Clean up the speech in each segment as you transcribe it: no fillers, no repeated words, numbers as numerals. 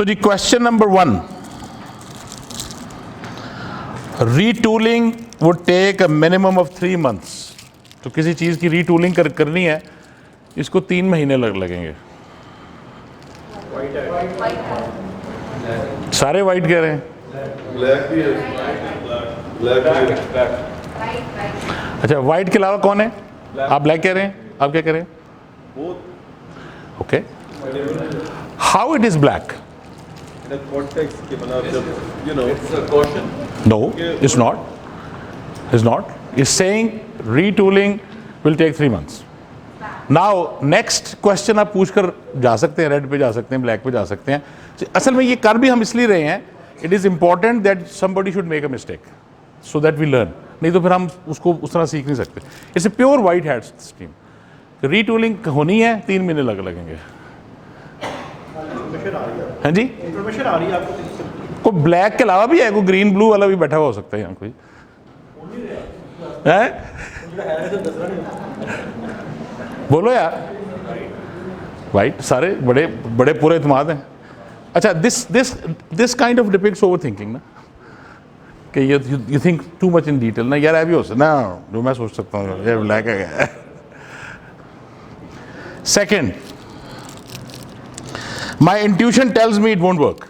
सो जी question number 1, retooling would take a minimum of 3 months। तो किसी चीज़ की रीटूलिंग करनी है, इसको 3 महीने लगेंगे। सारे वाइट कह रहे हैं, ब्लैक भी है, ब्लैक। अच्छा वाइट के अलावा कौन है? आप ब्लैक कह रहे हैं, आप क्या कह रहे हैं? Okay, how it is black? In a context के मतलब जब you know it's a caution. No, it's not. It's not. It's saying retooling will take 3 months. Now next question आप पूछ कर जा सकते हैं, रेड पे जा सकते हैं, ब्लैक पे जा सकते हैं। असल में ये कर भी हम इसलिए रहे हैं, it is important that somebody should make a mistake so that we learn। नहीं तो फिर हम उसको उस तरह सीख नहीं सकते। It's a pure white hat stream. Retooling होनी है, 3 महीने लगेंगे। हाँ जी, इंफॉर्मेशन आ रही है आपको? कोई ब्लैक के अलावा भी है, कोई ग्रीन ब्लू वाला भी बैठा हुआ हो सकता है यहाँ कोई है? बोलो यार, वाइट सारे बड़े बड़े पूरे इत्मीनान हैं। अच्छा this kind of depicts over thinking ना, कि you think too much in detail ना यार, अभी हो सकता ना जो मैं सोच सकता हूँ ये ब्लैक है। Second, my intuition tells me it won't work।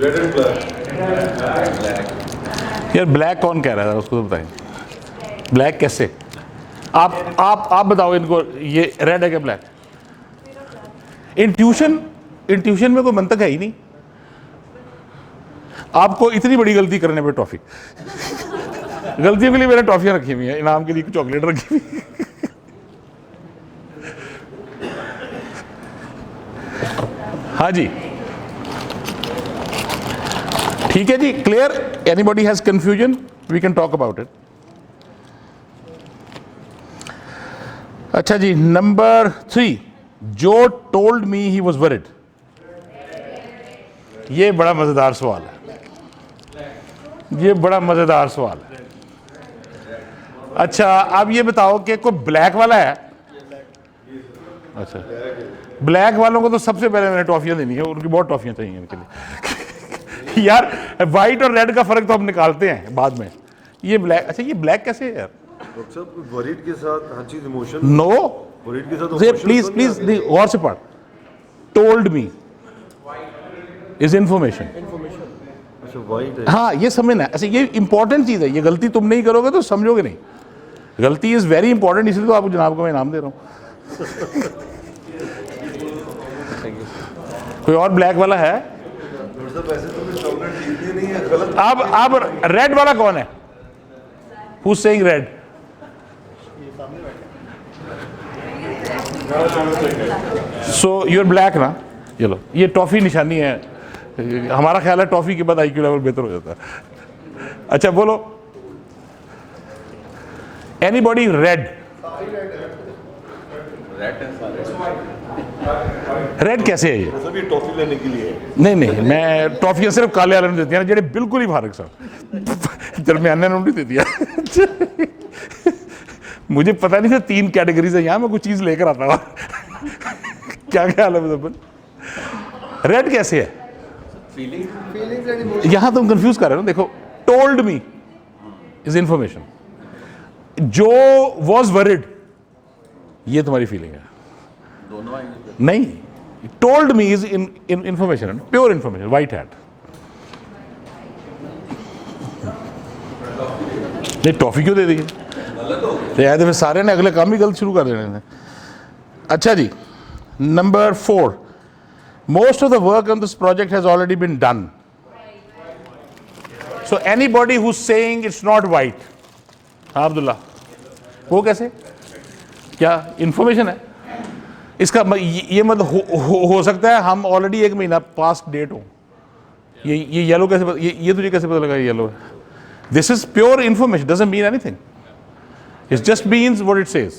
Red and black. यार ब्लैक कौन कह रहा था, उसको तो बताइए। ब्लैक कैसे? आप बताओ इनको, ये रेड है क्या ब्लैक? इंट्यूशन में कोई मंतक है ही नहीं। आपको इतनी बड़ी गलती करने पे टॉफी गलतियों के लिए मैंने टॉफियां रखी हुई हैं, इनाम के लिए चॉकलेट रखी हुई है। हाँ जी, ठीक है जी, clear? Anybody has confusion, we can talk about it. अच्छा जी, नंबर 3, जो told me he was worried. ये बड़ा मजेदार सवाल है, ये बड़ा मजेदार सवाल है। अच्छा अब ये बताओ कि कोई ब्लैक वाला है? अच्छा, ब्लैक वालों को तो सबसे पहले मैंने टॉफियां देनी है, उनकी बहुत टॉफियां चाहिए इनके लिए। यार व्हाइट और रेड का फर्क तो हम निकालते हैं बाद में। ये ब्लैक, अच्छा ये ब्लैक कैसे है यार? डॉक्टर साहब वरीड के साथ हर चीज इमोशन। नो, वरीड के साथ प्लीज गौर से पढ़। Told me is information. अच्छा वाइट है। हाँ ये समझना है, अच्छा ये इंपॉर्टेंट चीज है, ये गलती तुम नहीं करोगे तो समझोगे नहीं। गलती इज वेरी इंपॉर्टेंट, इसलिए तो आपको जनाब को मैं इनाम दे रहा हूँ। कोई और ब्लैक वाला है? वैसे तो मैं चॉकलेट जीतनी नहीं है, गलत। अब रेड वाला कौन है? Who's saying red? So you're black ना? ये लो, ये टॉफी निशानी है। हमारा ख्याल है टॉफी के बाद IQ लेवल बेहतर हो जाता है। अच्छा बोलो, एनीबॉडी रेड? रेड कैसे है ये? सभी टॉफी लेने के लिए। नहीं मैं टॉफियां सिर्फ काले वाले ने देती हैं, जेडे बिल्कुल ही फारक साहब दरमियाने ने दे दिया। मुझे पता नहीं था 3 कैटेगरीज है यहाँ, मैं कुछ चीज लेकर आता हूँ। क्या ख्याल है मुझे? रेड कैसे है? यहां तुम कंफ्यूज कर रहे हो ना। देखो, टोल्ड मी इज इंफॉर्मेशन, जो वॉज वरिड ये तुम्हारी फीलिंग है। नहीं, told me is information, pure information, white hat. नहीं टॉफी क्यों दे दी? तो यार फिर सारे ने अगले काम भी गलत शुरू कर देने थे। अच्छा जी, number 4, most of the work on this project has already been done, so anybody who's saying it's not white, हाँ अब्दुल्ला, वो कैसे? क्या इंफॉर्मेशन है इसका? ये मतलब हो सकता है हम ऑलरेडी 1 महीना पास्ट डेट हो। ये येलो कैसे ये तुझे कैसे पता लगा ये येलो है? This is pure information, doesn't mean anything, it just means what it says.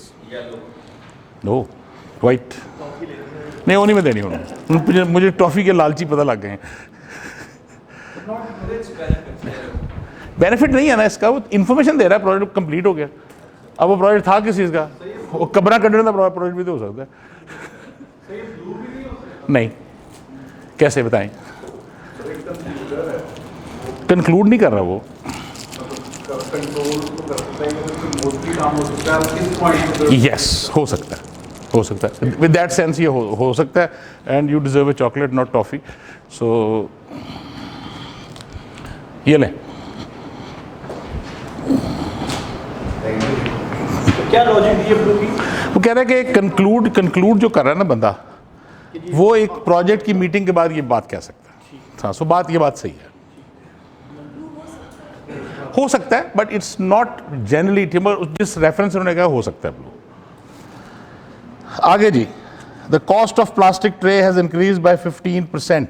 No white नहीं, वो नहीं मैं देनी उन्होंने, मुझे टॉफी के लालची पता लग गए हैं। बेनिफिट नहीं है ना इसका, वो इंफॉर्मेशन दे रहा है, प्रोजेक्ट कंप्लीट हो गया। अब वो प्रोजेक्ट था किस चीज़ का? वो कमरा कटने का प्रोजेक्ट भी तो हो सकता है। नहीं, कैसे बताएं? कंक्लूड नहीं कर रहा वो। यस, हो सकता है विद दैट सेंस ये हो सकता है। And you deserve a chocolate not toffee, so ये लें। क्या लॉजिक दी है ब्लू की? वो कह रहा है कि कंक्लूड जो कर रहा है ना बंदा, वो एक प्रोजेक्ट की मीटिंग के बाद ये बात कह सकता है। हाँ, सो ये बात सही है, हो सकता है, बट इट्स नॉट जनरली। जिस रेफरेंस उन्होंने कहा हो सकता है ब्लू। आगे जी, the cost of plastic tray has increase by 15%।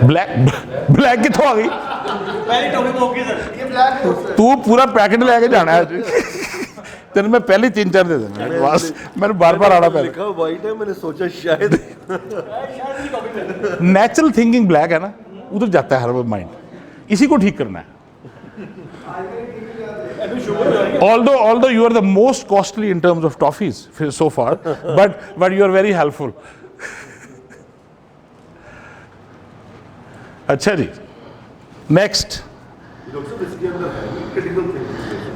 Black कितों आ गई? पहली टॉपिक होगी सर, ये ब्लैक है। तू पूरा पैकेट लेके जाना है तेरे मैं पहले 3-4 दे देना बस, मैंने बार आना पहले। लिखा व्हाइट है, मैंने सोचा शायद नेचुरल थिंकिंग ब्लैक है ना, उधर जाता है हर माइंड, इसी को ठीक करना है। although you are the most costly in terms of toffees so far, but you are very helpful. अच्छा जी, नेक्स्ट।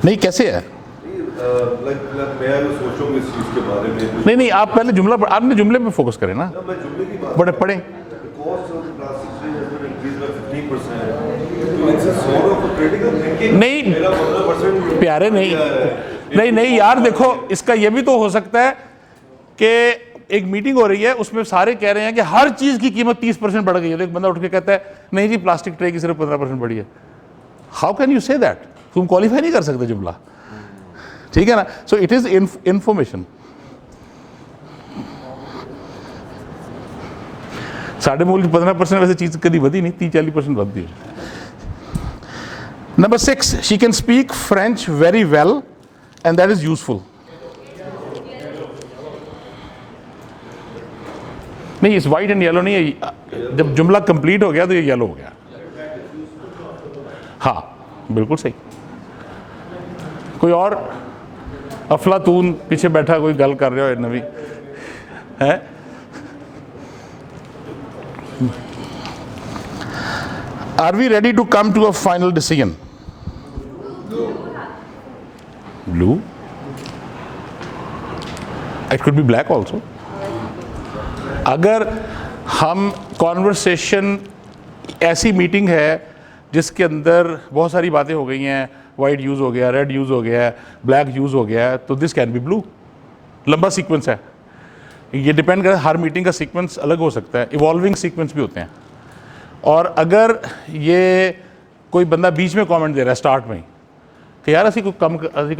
नहीं, कैसे है? नहीं, आप पहले जुमला आपने जुमले पे फोकस करें ना, पढ़ें। नहीं प्यारे, नहीं यार, देखो इसका ये भी तो हो सकता है कि एक मीटिंग हो रही है, उसमें सारे कह रहे हैं कि हर चीज की कीमत 30% बढ़ गई है, तो एक बंदा उठ के कहता है नहीं जी, प्लास्टिक ट्रे की सिर्फ 15% बढ़ी है। How can you say that? तुम क्वालिफाई नहीं कर सकते जुमला, ठीक है ना? So it is information. साढ़े मूल 15% वैसे चीज कभी वधी नहीं, 30-40% बढ़ती है। Number 6, she can speak French very well and that is useful. नहीं, इस वाइट एंड येलो नहीं है, जब जुमला कंप्लीट हो गया तो ये येलो हो गया। हाँ बिल्कुल सही। कोई और अफलातून पीछे बैठा कोई गल कर रहा हो नवी है? Are we ready to come to a final decision? Blue? It could be black also. अगर हम कॉन्वर्सेशन, ऐसी मीटिंग है जिसके अंदर बहुत सारी बातें हो गई हैं, वाइट यूज़ हो गया, रेड यूज़ हो गया, ब्लैक यूज़ हो गया, तो दिस कैन बी ब्लू। लंबा सीक्वेंस है, ये डिपेंड कर, हर मीटिंग का सीक्वेंस अलग हो सकता है, इवॉल्विंग सीक्वेंस भी होते हैं। और अगर ये कोई बंदा बीच में कमेंट दे रहा है स्टार्ट में ही कि यार असी को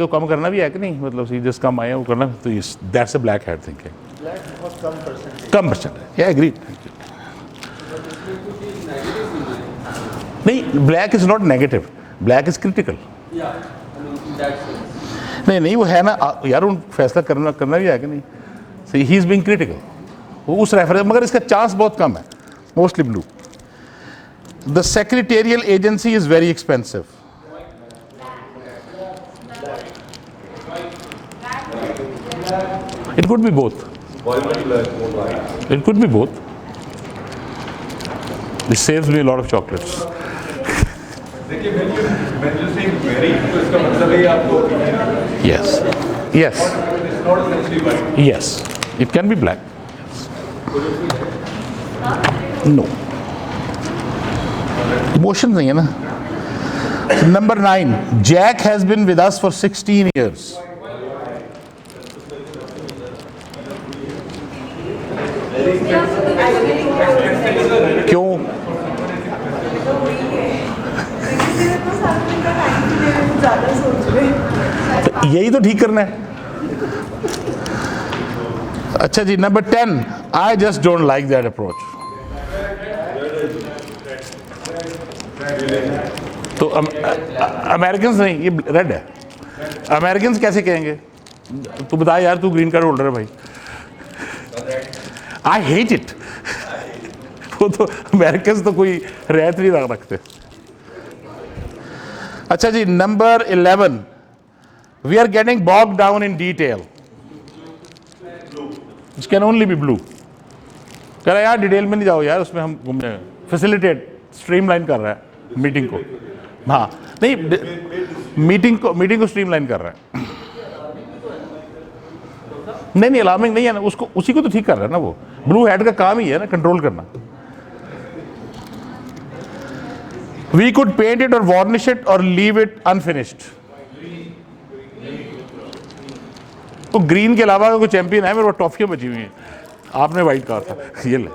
कम करना भी है कि नहीं, मतलब जिस कम आए वो करना, तो that's a black head thinking. Come percent है, या एग्रीड। नहीं, black is not negative, black is critical. नहीं वो है ना यार, उन फैसला करना भी है कि नहीं। सी ही इज बीइंग क्रिटिकल, वो उस रेफरेंस, मगर इसका चांस बहुत कम है, mostly blue. The secretarial agency is very expensive. It could be both. It could be both. This saves me a lot of chocolates. देखिए, when you say very, तो इसका मतलब है आपको Yes. Yes. it's not essentially white. Yes. It can be black. No. Emotions नहीं है ना। Number 9, Jack has been with us for 16 years. क्यों? तो यही तो ठीक करना है। अच्छा जी, Number 10, I just don't like that approach. तो अमेरिकन नहीं, ये रेड है। अमेरिकन कैसे कहेंगे? तू बता यार, तू ग्रीन कार्ड होल्डर है भाई। I hate it. वो तो अमेरिकन तो कोई रियायत नहीं रखते। अच्छा जी, Number 11, We are getting bogged down in detail. It can only be blue. कह रहा है यार डिटेल में नहीं जाओ यार, उसमें हम घूमने फैसिलिटेट स्ट्रीमलाइन कर रहा है मीटिंग को. हाँ नहीं, मीटिंग को स्ट्रीमलाइन कर रहा है. नहीं अलार्मिंग नहीं है ना, उसको उसी को तो ठीक कर रहा है ना. वो ब्लू हेड का काम ही है ना कंट्रोल करना. We could paint it or varnish it or leave it unfinished. तो ग्रीन के अलावा कोई चैंपियन है मेरे पास, टॉफियां बची हुई हैं. आपने वाइट कहा था, ये ले.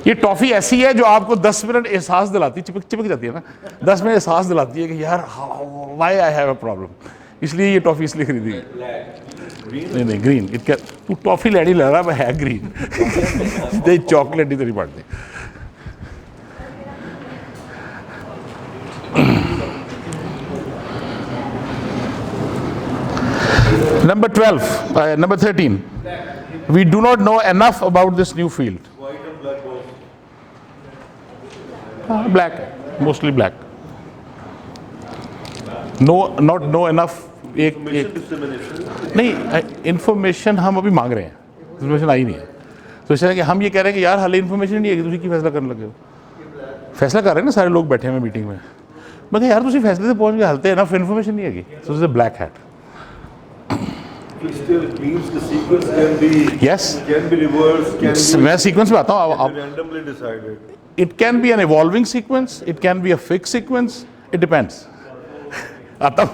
ये टॉफी ऐसी है जो आपको 10 मिनट एहसास दिलाती, चिपक जाती है ना, 10 मिनट एहसास दिलाती है कि यार why I have a problem. इसलिए ये टॉफी इसलिए खरीदी. नहीं ग्रीन. इट क्या तू टॉफी लेनी लग रहा है ग्रीन. चॉकलेट ही तेरी पड़ती. Number 12, number 13. We do not know enough about this new field. White and black both. Black, mostly black. No, not know enough. एक नहीं, इंफॉर्मेशन हम अभी मांग रहे हैं, इंफॉर्मेशन आई नहीं है. तो इस तरह कि हम ये कह रहे हैं कि यार हाल इंफॉर्मेशन नहीं है कि तुम की फैसला करने लगे हो. फैसला कर रहे हैं ना सारे लोग बैठे हुए मीटिंग में. मैं यार तुम फैसले से पहुंच गए, हलते इनफ इंफॉर्मेशन नहीं है. So it's a black hat. Still means the sequence can be Yes. can be reversed, can be मैं सीक्वेंस में आता हूँ. randomly decided. It can be an evolving sequence. It can be a fixed sequence. It depends. आता हूँ.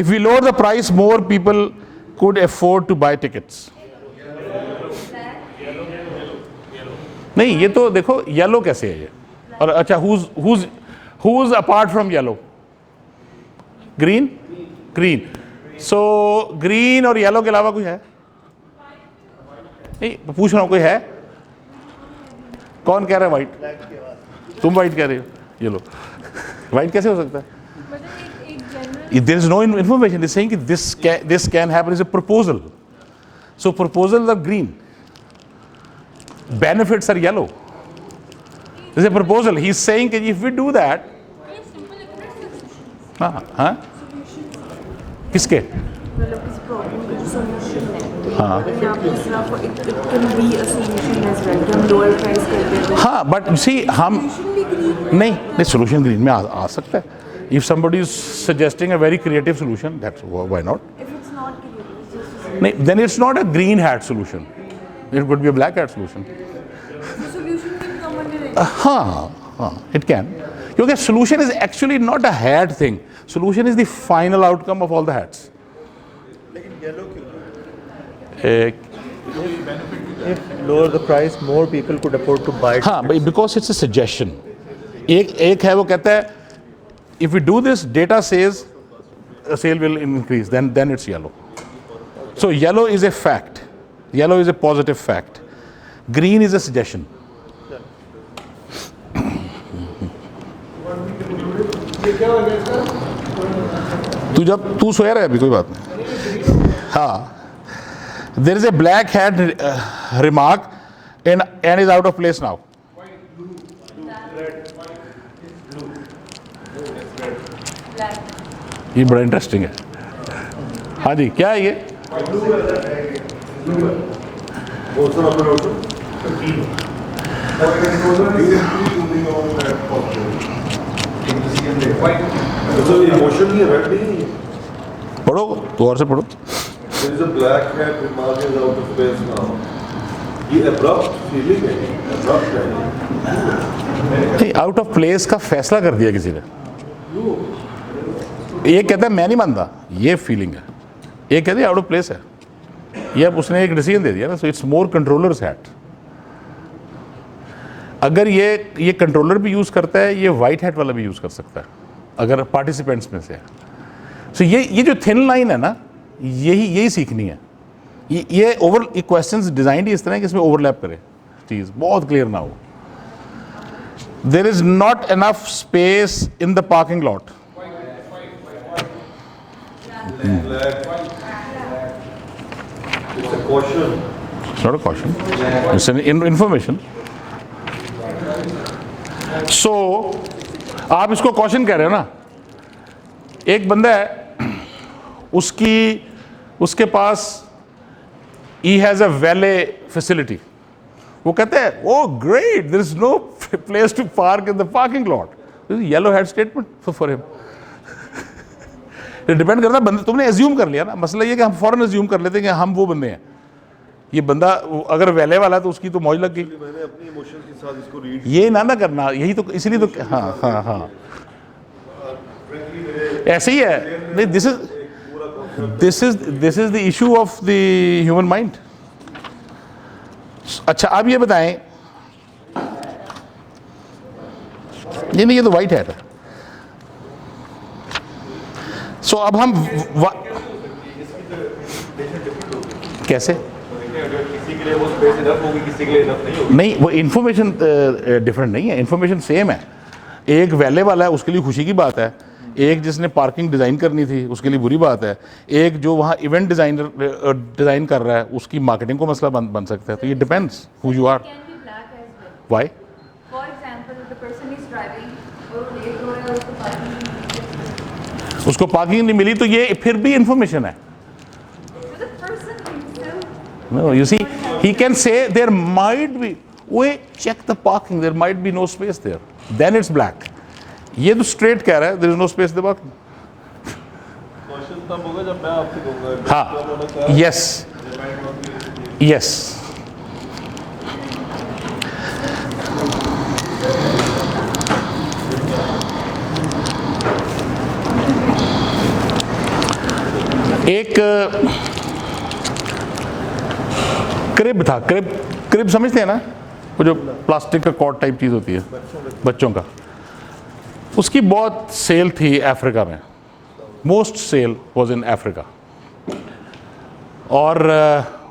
If we lower the price, more people could afford to buy tickets. नहीं, ये तो देखो येलो कैसे है ये. और अच्छा who's apart from yellow? Green. So green और येलो के अलावा कोई है? नहीं, पूछ रहा हूँ कोई है? कौन कह रहा है व्हाइट? तुम व्हाइट कह रहे हो. येलो व्हाइट कैसे हो सकता है? There is no information. It's saying that this can happen. Is a proposal. So proposals are green. Benefits are yellow. This is a proposal. He's saying that if we do that, हाँ किसके? मतलब इस problem का जो solution है. हाँ. यहाँ पे सिर्फ it can be a solution as well. हम lower price करते हैं. हाँ, but see हम नहीं solution green में आ सकता है. If somebody is suggesting a very creative solution, that's why not? If it's not creative, नहीं, then it's not a green hat solution. It could be a black hat solution. the solution can come under it. हाँ, it can. क्योंकि solution is actually not a hat thing. Solution is the final outcome of all the hats. लेकिन yellow क्यों? If lower the price, more people could afford to buy it. हाँ, because it's a suggestion. एक है वो कहता है if we do this, data says a sale will increase, then it's yellow. So yellow is a fact. Yellow is a positive fact. Green is a suggestion. तू सोया रहा है अभी, कोई बात नहीं. हाँ, there is a black hat remark and is out of place now. ये बड़ा इंटरेस्टिंग है. हाँ जी, क्या है ये? So emotion ही रेड नहीं है. पढ़ो तो और से पढ़ो. There is a black hat remark is out of place now. ये abrupt feeling है, abrupt है. नहीं, आउट ऑफ प्लेस का फैसला कर दिया किसी ने. ये कहता है मैं नहीं मानता, ये फीलिंग है. ये कहते हैं आउट ऑफ प्लेस है. ये अब उसने एक डिसीजन दे दिया ना. So it's more controllers hat. अगर ये कंट्रोलर भी यूज करता है, ये वाइट हैट वाला भी यूज कर सकता है अगर पार्टिसिपेंट्स में से है. सो ये जो थिन लाइन है ना, यही सीखनी है. ये क्वेश्चंस डिजाइन ही इस तरह कि इसमें ओवरलैप करे चीज, बहुत क्लियर ना हो. There is not enough space in the parking lot. It's a caution. It's not a caution. It's an information. सो आप इसको कॉशन कह रहे हो ना। एक बंदा है, उसके पास ही हैज़ अ वैले फैसिलिटी, वो कहते हैं oh great there is no place to park in the parking lot, yellow hat statement for him. Depend करता है बंदे, तुमने एज्यूम कर लिया ना। मसला ये कि हम फौरन एज्यूम कर लेते हैं कि हम वो बंदे हैं। ये बंदा अगर वैले वाला है तो उसकी तो मौज लग गई। मैंने अपनी इमोशन के साथ इसको रीड ये ना करना, यही तो इसलिए तो हाँ हाँ हाँ ऐसे ही है। नहीं, this is the issue of the human mind. अच्छा आप ये बताएं, नहीं ये तो वाइट हैट है। सो अब हम कैसे, किसी के लिए वो स्पेस इनफ होगी, किसी के लिए इनफ नहीं होगी। नहीं वो इन्फॉर्मेशन डिफरेंट नहीं है, इन्फॉर्मेशन सेम है। एक वैले वाला है उसके लिए खुशी की बात है, एक जिसने पार्किंग डिज़ाइन करनी थी उसके लिए बुरी बात है, एक जो वहाँ इवेंट डिज़ाइन कर रहा है उसकी मार्केटिंग को मसला बन सकता है। तो ये depends who you are. Can be black as well. Why? For example, the person is driving और late हो रहा है, उसको parking नहीं मिली। उसको पार्किंग नहीं मिली तो ये फिर भी इंफॉर्मेशन है। So the person himself, No, you see, he can say there might be, wait, check the parking, there might be no space there. Then it's black. ये तो straight कह रहा है, there is no space in the parking. Question तब होगा जब मैं आपसे कहूँगा हाँ, yes, yes. एक क्रिब था, क्रिब समझते हैं ना, वो जो प्लास्टिक का कॉट टाइप चीज़ होती है बच्चों का, उसकी बहुत सेल थी अफ्रीका में। Most sale was in Africa. और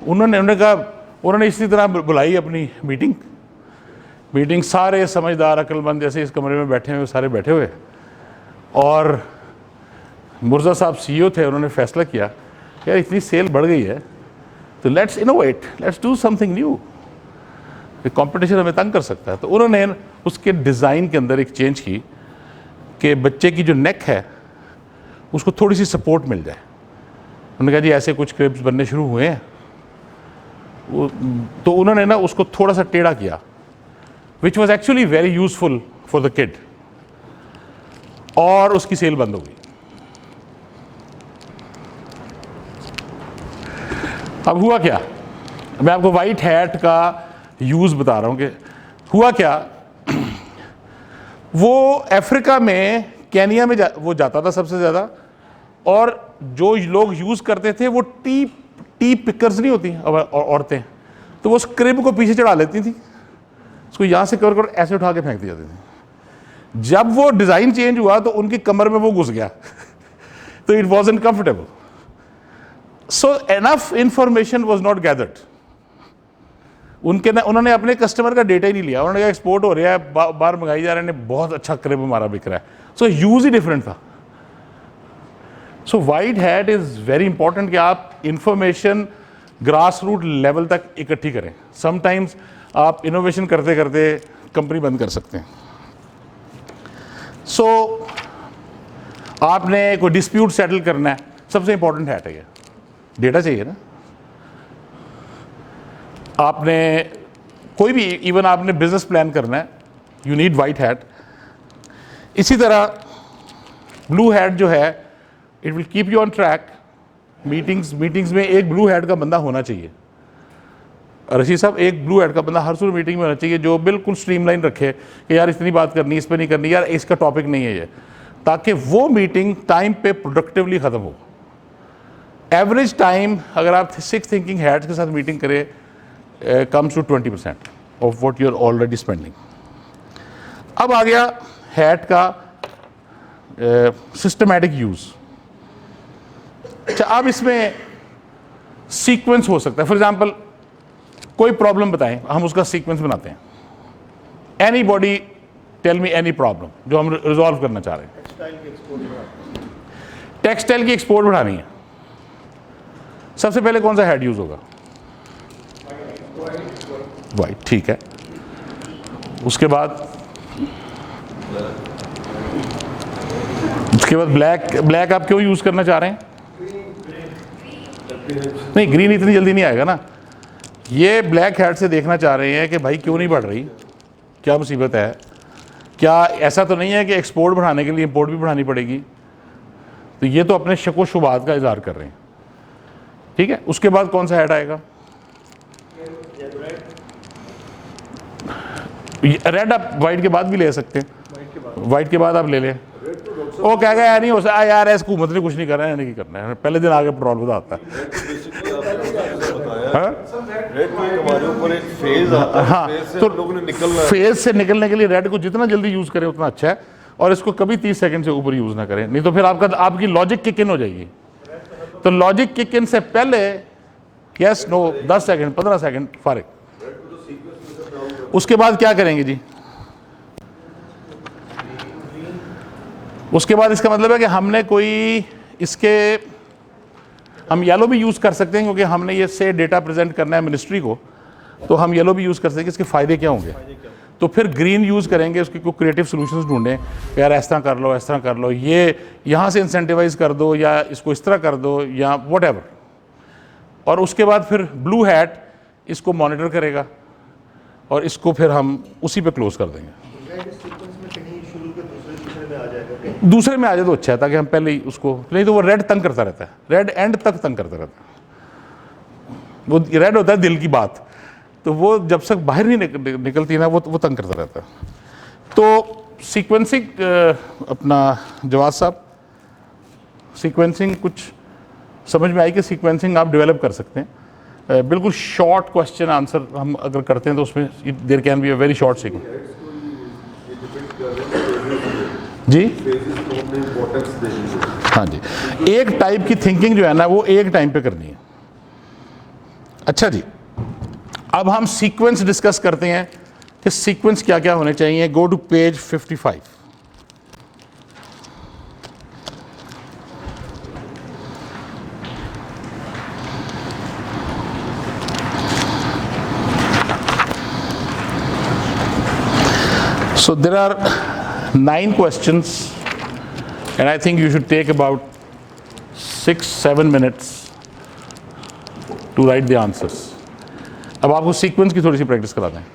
उन्होंने इसी तरह बुलाई अपनी मीटिंग, सारे समझदार अक्लमंद जैसे इस कमरे में बैठे हुए सारे बैठे हुए, और मुर्जा साहब CEO थे। उन्होंने फैसला किया यार इतनी सेल बढ़ गई है तो let's innovate, let's do something new, competition हमें तंग कर सकता है। तो उन्होंने उसके डिज़ाइन के अंदर एक चेंज की कि बच्चे की जो नेक है उसको थोड़ी सी सपोर्ट मिल जाए। उन्होंने कहा जी ऐसे कुछ क्रिब्स बनने शुरू हुए हैं, तो उन्होंने ना उसको थोड़ा सा टेढ़ा किया, which was actually very useful for the kid, और उसकी सेल बंद हो गई। अब हुआ क्या, मैं आपको वाइट हैट का यूज़ बता रहा हूँ कि हुआ क्या। वो अफ्रीका में, केनिया में वो जाता था सबसे ज़्यादा, और जो लोग यूज़ करते थे वो टी पिकर्स नहीं होती औरतें, तो वो स्क्रिब को पीछे चढ़ा लेती थी, उसको यहाँ से कवर कर ऐसे उठा के फेंक दी जाती थी। जब वो डिज़ाइन चेंज हुआ तो उनकी कमर में वो घुस गया तो it was uncomfortable. So enough information was not gathered. उन्होंने अपने कस्टमर का डेटा ही नहीं लिया। उन्होंने कहा एक्सपोर्ट हो रहा है, बाहर मंगाई जा रहे हैं, बहुत अच्छा क्रिब हमारा बिक रहा है। सो यूज ही डिफरेंट था। So white hat is very important कि आप इंफॉर्मेशन ग्रास रूट लेवल तक इकट्ठी करें। समटाइम्स आप इनोवेशन करते करते कंपनी बंद कर सकते हैं। सो आपने कोई डिस्प्यूट सेटल करना है, सबसे इंपॉर्टेंट हैट है ये, डेटा चाहिए ना। आपने कोई भी इवन आपने बिजनेस प्लान करना है, यू नीड वाइट हैट। इसी तरह ब्लू हैट जो है, it will keep you on track. Meetings में एक ब्लू हैट का बंदा होना चाहिए। रशीद साहब, एक ब्लू हैट का बंदा हर सूरत मीटिंग में होना चाहिए जो बिल्कुल स्ट्रीमलाइन रखे कि यार इतनी बात करनी, इस पर नहीं करनी, यार इसका टॉपिक नहीं है ये, ताकि वो मीटिंग टाइम पे प्रोडक्टिवली ख़त्म हो। एवरेज टाइम अगर आप 6 थिंकिंग हैट्स के साथ मीटिंग करें, comes to 20% of what you're already spending. अब आ गया हैट का सिस्टमैटिक यूज। अच्छा, अब इसमें सीक्वेंस हो सकता है। फॉर एग्जांपल कोई प्रॉब्लम बताएं, हम उसका सीक्वेंस बनाते हैं। Anybody tell me any problem जो हम रिजॉल्व करना चाह रहे हैं। टेक्सटाइल की एक्सपोर्ट बढ़ानी है, सबसे पहले कौन सा हैट यूज होगा? वाइट, ठीक है। उसके बाद उसके बाद ब्लैक आप क्यों यूज़ करना चाह रहे हैं? नहीं, ग्रीन इतनी जल्दी नहीं आएगा ना। ये ब्लैक हैट से देखना चाह रहे हैं कि भाई क्यों नहीं बढ़ रही, क्या मुसीबत है, क्या ऐसा तो नहीं है कि एक्सपोर्ट बढ़ाने के लिए इंपोर्ट भी बढ़ानी पड़ेगी। तो ये तो अपने शक व शुबात का इजहार कर रहे हैं, ठीक है। उसके बाद कौन सा हैट आएगा? रेड आप वाइट के बाद भी ले सकते हैं, वाइट के बाद आप ले लें। वो कह गया नहीं हो सकता यार, ऐसे हुकूमत ने कुछ नहीं करना है, नहीं करना है, पहले दिन आगे पेट्रोल बताता है। रेड में हमारे ऊपर एक फेज आता है, हाँ, फेज से तो हम लोगों ने निकलना है। फेज से निकलने के लिए रेड को जितना जल्दी यूज करें उतना अच्छा है, और इसको कभी 30 सेकंड से ऊपर यूज ना करें, नहीं तो फिर आपकी लॉजिक किक इन हो जाएगी। तो लॉजिक किक इन से पहले यस नो 10 सेकंड 15 सेकंड फारिग। उसके बाद क्या करेंगे जी? उसके बाद इसका मतलब है कि हमने कोई इसके हम येलो भी यूज़ कर सकते हैं, क्योंकि हमने ये से डेटा प्रेजेंट करना है मिनिस्ट्री को, तो हम येलो भी यूज़ कर सकते हैं कि इसके फ़ायदे क्या होंगे। तो फिर ग्रीन यूज़ करेंगे, उसकी कोई क्रिएटिव सॉल्यूशंस ढूंढें, यार इस तरह कर लो, इस तरह कर लो, ये यहाँ से इंसेंटिवाइज कर दो, या इसको इस तरह कर दो, या व्हाटएवर। और उसके बाद फिर ब्लू हैट इसको मॉनिटर करेगा, और इसको फिर हम उसी पे क्लोज कर देंगे। दूसरे में आ जाए तो अच्छा है, ताकि हम पहले ही उसको, नहीं तो वो रेड तंग करता रहता है, रेड एंड तक तंग करता रहता है। वो रेड होता है दिल की बात, तो वो जब तक बाहर नहीं निकलती ना, वो तंग करता रहता है। तो सीक्वेंसिंग, अपना जवाद साहब, सीक्वेंसिंग कुछ समझ में आई कि सीक्वेंसिंग आप डेवलप कर सकते हैं। बिल्कुल शॉर्ट क्वेश्चन आंसर हम अगर करते हैं तो उसमें there can be a very short sequence. जी हाँ जी, एक टाइप की थिंकिंग जो है ना, वो एक टाइम पे करनी है। अच्छा जी, अब हम सीक्वेंस डिस्कस करते हैं कि सीक्वेंस क्या क्या होने चाहिए। Go to page 55। So there are 9 questions, and I think you should take about 6-7 minutes to write the answers. अब आपको सीक्वेंस की थोड़ी सी प्रैक्टिस कराते हैं।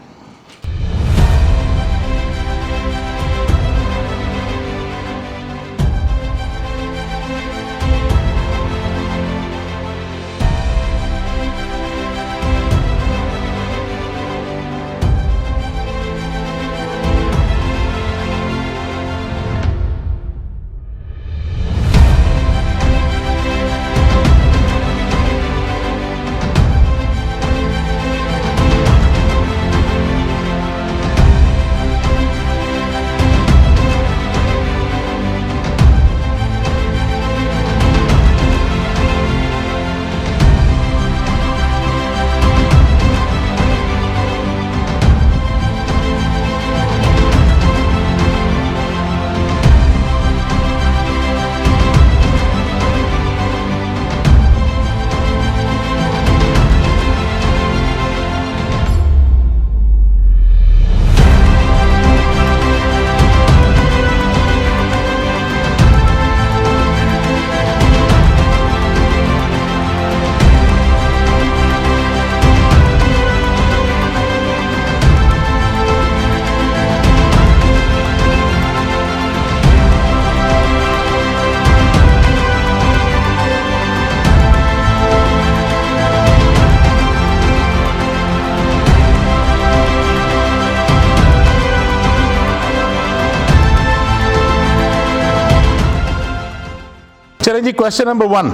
चलें जी, question number 1।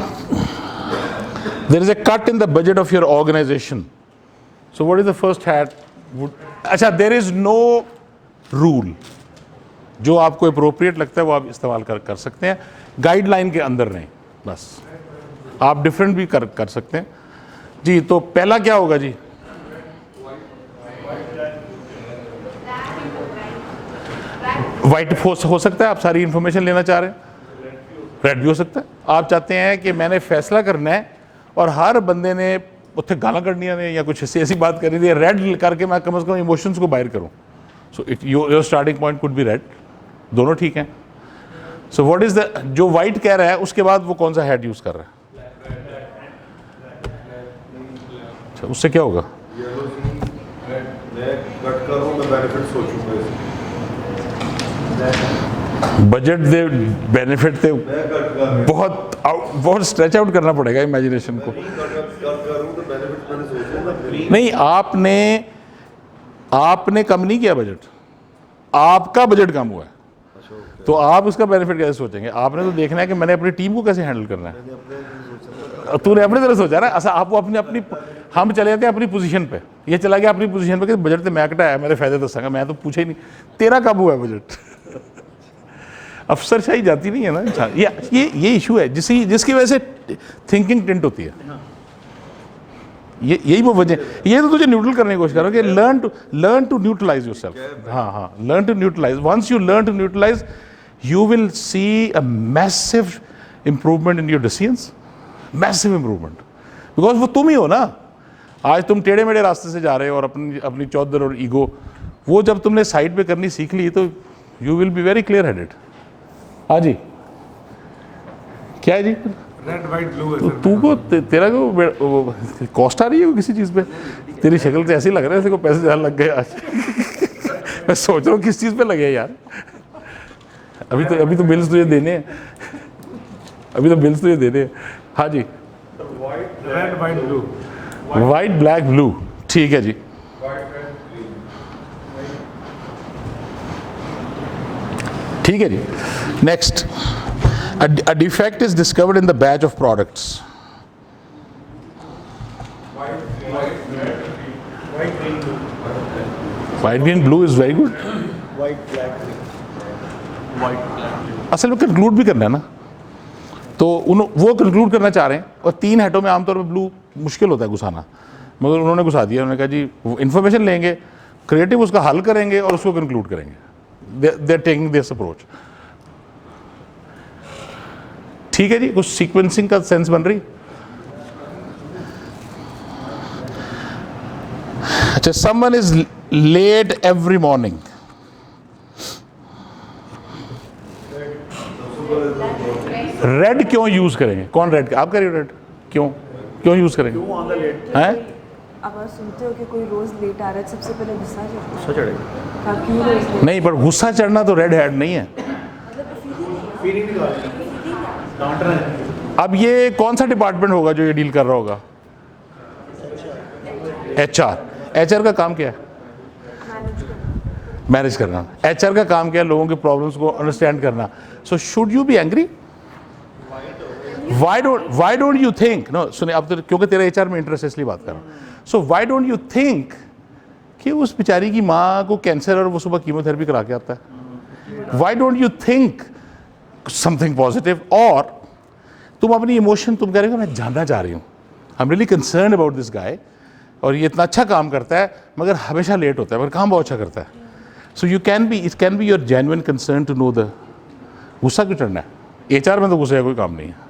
There is a cut in the budget of your organization. So what is the first hat? अच्छा, there is no rule. जो आपको अप्रोप्रिएट लगता है वो आप इस्तेमाल कर सकते हैं, गाइडलाइन के अंदर नहीं, बस। आप डिफरेंट भी कर सकते हैं जी। तो पहला क्या होगा जी? वाइट हो सकता है, आप सारी इंफॉर्मेशन लेना चाह रहे हैं। रेड भी हो सकता है, आप चाहते हैं कि मैंने फैसला करना है और हर बंदे ने उत्थे गाला करनिया ने या कुछ ऐसी बात करनी थी, रेड करके मैं कम से कम इमोशंस को बाहर करूं। So your starting point could be red. दोनों ठीक हैं। सो व्हाट इज द, जो वाइट कह रहा है उसके बाद वो कौन सा हेड यूज कर रहा है? अच्छा, उससे क्या होगा? येलो मैं कट कर रहा हूँ, मैं बेनिफिट सोचूंगा इसमें। बजट दे बेनिफिट दे, मैं कट कर रहा हूँ, बहुत स्ट्रेच आउट करना पड़ेगा इमेजिनेशन को। कट कर रहा हूँ तो बेनिफिट मैंने सोचूंगा। नहीं, आपने कम नहीं किया बजट, आपका बजट कम हुआ है, तो आप उसका बेनिफिट कैसे सोचेंगे? आपने तो देखना है कि मैंने अपनी टीम को कैसे हैंडल करना है। तूने अपने तरह सोचा ना, ऐसा आप वो अपनी हम चले जाते हैं अपनी पोजीशन पे, ये चला गया अपनी पोजीशन पे कि बजट तो मैं कटाया, मेरे फायदे दसांगा, मैं तो पूछा ही नहीं तेरा कब हुआ है बजट। अफसरशाही जाती नहीं है ना इंसान, ये इशू है जिसकी वजह से थिंकिंग टिंट होती है। यही वो वजह, ये तो तुझे न्यूट्रल करने की कोशिश करो कि लर्न टू न्यूट्रलाइज योरसेल्फ। हाँ, learn to neutralise. Once you learn to neutralise you will see a massive improvement in your decisions, massive improvement, because वो तुम ही हो ना। आज तुम टेढ़े मेढ़े रास्ते से जा रहे हो और अपनी चौधर और ईगो, वो जब तुमने साइड पे करनी सीख ली तो you will be very clear headed. हाँ जी, क्या है जी? रेड वाइट ब्लू तो तू को तेरा को कॉस्ट आ रही है किसी चीज़ पे? तेरी शक्ल से ऐसी लग रहा है जैसे को पैसे ज़्यादा लग गए आज। मैं सोच रहा हूँ किस चीज़ पे लगे यार। अभी तो बिल्स तुझे देने हैं, हाँ जी, red white blue, white black blue, ठीक है जी। ठीक है जी। Next, a defect is discovered in the batch of products. White green blue is very good. White, black, green. असल में कंक्लूड भी करना है ना, तो वो कंक्लूड करना चाह रहे हैं, और 3 हेडों में आमतौर पर ब्लू मुश्किल होता है घुसाना, मगर उन्होंने घुसा दिया। उन्होंने कहा जी इन्फॉर्मेशन लेंगे, क्रिएटिव उसका हल करेंगे और उसको कंक्लूड करेंगे। They are taking this approach. ठीक है जी, कुछ सीक्वेंसिंग का सेंस बन रही। अच्छा, someone is late every morning. Red क्यों यूज करेंगे? कौन रेड? आप करिए रेड। क्यों यूज करेंगे? हैं? अब आप सुनते हो कि कोई रोज लेट आ रहा है, सबसे पहले गुस्सा चढ़ता है। गुस्सा चढ़ेगा। आप क्यों रोज लेट? नहीं, पर गुस्सा चढ़ना तो रेड हैड नहीं है। फीलिंग निकालनी, डांटना है। अब ये कौन सा डिपार्टमेंट होगा जो ये डील कर रहा होगा? एचआर का काम क्या है? मैनेज करना। एचआर का काम क्या है? लोगों के प्रॉब्लम्स को अंडरस्टैंड करना। So should you be angry? Why don't you think? No, सुने, अब तो क्योंकि तेरा एचआर में इंटरेस्ट है इसलिए बात कर रहा हूँ। So why don't you think कि उस बेचारी की माँ को कैंसर और वो सुबह कीमोथेरेपी करा के आता है? Why don't you think something positive? और तुम अपनी इमोशन तुम कह रहे हो मैं जानना चाह रही हूँ, I am really concern about this guy, और ये इतना अच्छा काम करता है मगर हमेशा लेट होता है, मगर काम बहुत अच्छा करता है। So you can be, it can be your genuine concern to know the. गुस्सा क्यों चढ़ना है? एचआर में तो गुस्से का कोई काम नहीं है।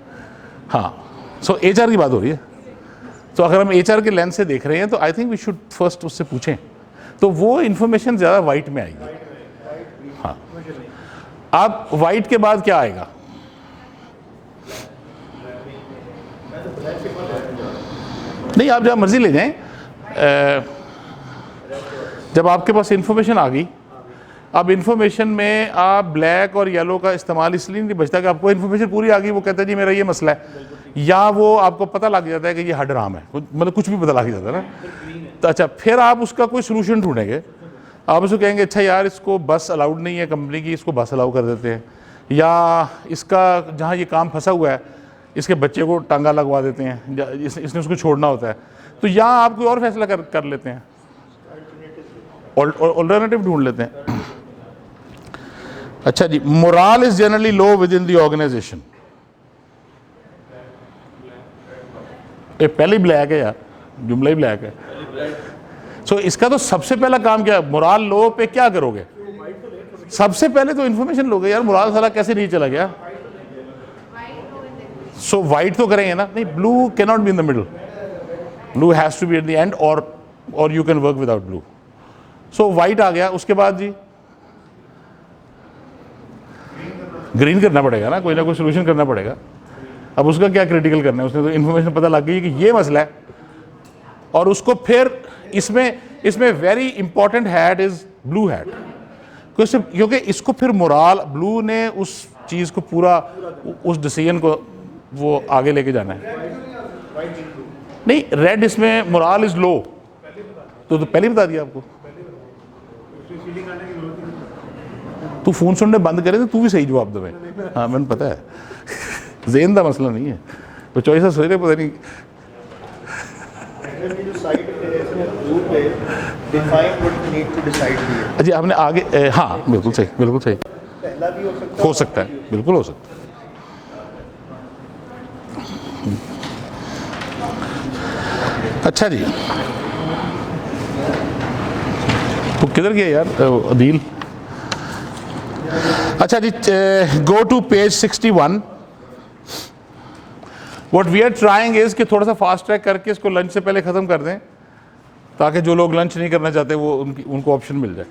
हाँ, सो एचआर की बात हो रही है, तो अगर हम एचआर के लेंस से देख रहे हैं तो I think we should first उससे पूछें, तो वो इन्फॉर्मेशन ज़्यादा वाइट में आएगी। हाँ, अब वाइट के बाद क्या आएगा? नहीं, आप जहाँ मर्जी ले जाएं, जब आपके पास इन्फॉर्मेशन आ गई, अब इन्फॉर्मेशन में आप ब्लैक और येलो का इस्तेमाल इसलिए नहीं बचता कि आपको इन्फॉर्मेशन पूरी आ गई, वो कहता है जी मेरा ये मसला है, या वो आपको पता लग जाता है कि ये हड राम है, मतलब कुछ भी पता लग जाता है ना। तो अच्छा, फिर आप उसका कोई सोल्यूशन ढूंढेंगे। आप उसको कहेंगे अच्छा यार इसको बस अलाउड नहीं है कंपनी की, इसको बस अलाउ कर देते हैं, या इसका जहाँ ये काम फंसा हुआ है इसके बच्चे को टांगा लगवा देते हैं, इसने उसको छोड़ना होता है, तो यहाँ आप कोई और फैसला कर लेते हैं, ऑल्टरनेटिव ढूंढ लेते हैं। अच्छा जी, morale is generally low within the organisation. ये पहले ही ब्लैक है यार, जुमला ही ब्लैक है। सो इसका तो सबसे पहला काम क्या है? मोरल लो पे क्या करोगे? सबसे पहले तो इन्फॉर्मेशन लोगे यार, मोरल साला कैसे नहीं चला गया। सो वाइट तो करेंगे ना? नहीं, blue can not be in the middle, blue has to be at the end, और you can work without blue. So white आ गया, उसके बाद जी ग्रीन करना पड़ेगा ना कोई सोल्यूशन करना पड़ेगा। अब उसका क्या क्रिटिकल करना है, उसने तो इन्फॉर्मेशन पता लग गई कि ये मसला है, और उसको फिर इसमें very important hat is blue hat, क्योंकि इसको फिर मोराल ब्लू ने उस चीज़ को पूरा उस डिसीजन को वो आगे लेके जाना है। नहीं, रेड इसमें मोराल इज लो, तो पहले ही बता दिया आपको। तू फोन सुनने बंद करे तो तू भी सही जवाब दे। हाँ मैंने पता है, जेन का मसला नहीं है, तो चॉइस सोच रहे पता नहीं। अच्छा हमने आगे हाँ बिल्कुल सही, बिल्कुल सही, पहला भी हो सकता है, बिल्कुल हो सकता है। अच्छा जी, तो किधर गया यार अदील? अच्छा जी, go to page 61। What we are trying is कि थोड़ा सा फास्ट ट्रैक करके इसको लंच से पहले ख़त्म कर दें, ताकि जो लोग लंच नहीं करना चाहते वो उनको ऑप्शन मिल जाए।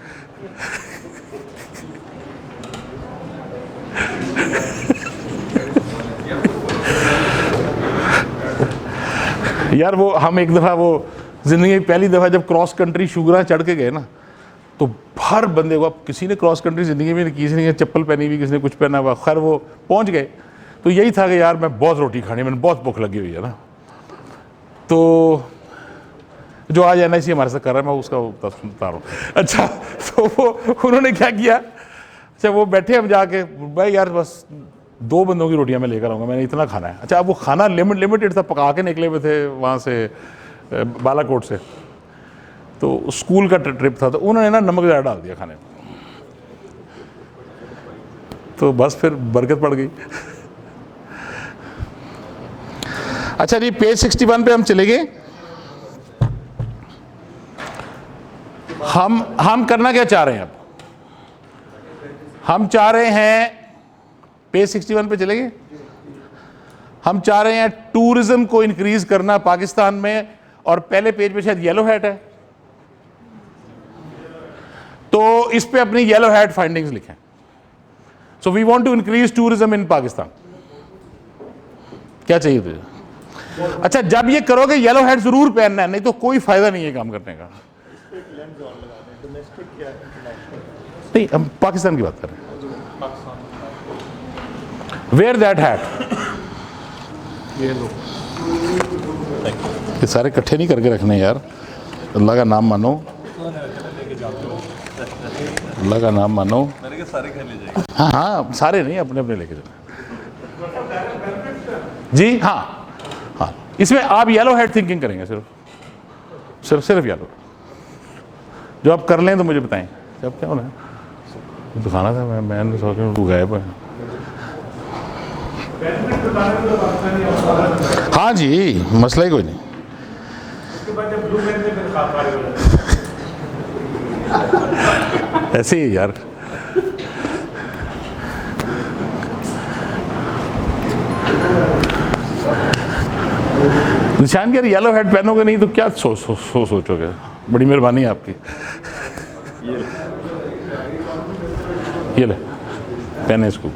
यार वो हम एक दफ़ा वो ज़िंदगी में पहली दफ़ा जब क्रॉस कंट्री शुगरा चढ़ के गए ना, तो हर बंदे को, अब किसी ने क्रॉस कंट्री ज़िंदगी में किसी ने चप्पल पहनी हुई, किसी ने कुछ पहना हुआ, खैर वो पहुंच गए, तो यही था कि यार मैं बहुत रोटी खानी, मैंने बहुत भूख लगी हुई है ना। तो जो आज NIC हमारे साथ कर रहा है, मैं उसका बता रहा हूँ। अच्छा, तो वो उन्होंने क्या किया, अच्छा वो बैठे हम जाके, भाई यार बस 2 बंदों की रोटियां मैं लेकर आऊँगा, मैंने इतना खाना है। अच्छा अब वो खाना लिमिटेड था, पका के निकले हुए थे वहाँ से बालाकोट से, तो स्कूल का ट्रिप था, तो उन्होंने ना नमक ज़्यादा डाल दिया खाने में, तो बस फिर बरकत पड़ गई। अच्छा जी, पेज 61 पे हम चले गए। हम करना क्या चाह रहे हैं अब? हम चाह रहे हैं, पेज 61 पे चले गए, हम चाह रहे हैं टूरिज्म को इंक्रीज करना पाकिस्तान में, और पहले पेज पे शायद येलो हैट है, तो इस पे अपनी येलो हैट फाइंडिंग्स लिखें। So we want to increase tourism in Pakistan. क्या चाहिए तुझे? अच्छा जब ये करोगे येलो हैट जरूर पहनना है, नहीं तो कोई फायदा नहीं है काम करने का। नहीं, हम पाकिस्तान की बात कर रहे हैं। वेयर दैट हैट, ये सारे इकट्ठे नहीं करके रखने यार, अल्लाह का नाम मानो, अल्लाह का नाम मानो। मैंने कहा सारे ले जाएंगे। हाँ हाँ सारे नहीं, अपने अपने लेके जाना जी। हाँ हाँ, इसमें आप येलो हेड थिंकिंग करेंगे, सिर्फ येलो। जो आप कर लें तो मुझे बताएं। जब क्या होना है, दिखाना था, मैंने सोचा तू गायब है। हाँ जी, मसला ही कोई नहीं। ऐसे ही यार, निशान के येलो हेड पहनोगे नहीं तो क्या सोचोगे? बड़ी मेहरबानी है आपकी। ये ले पहने इसको।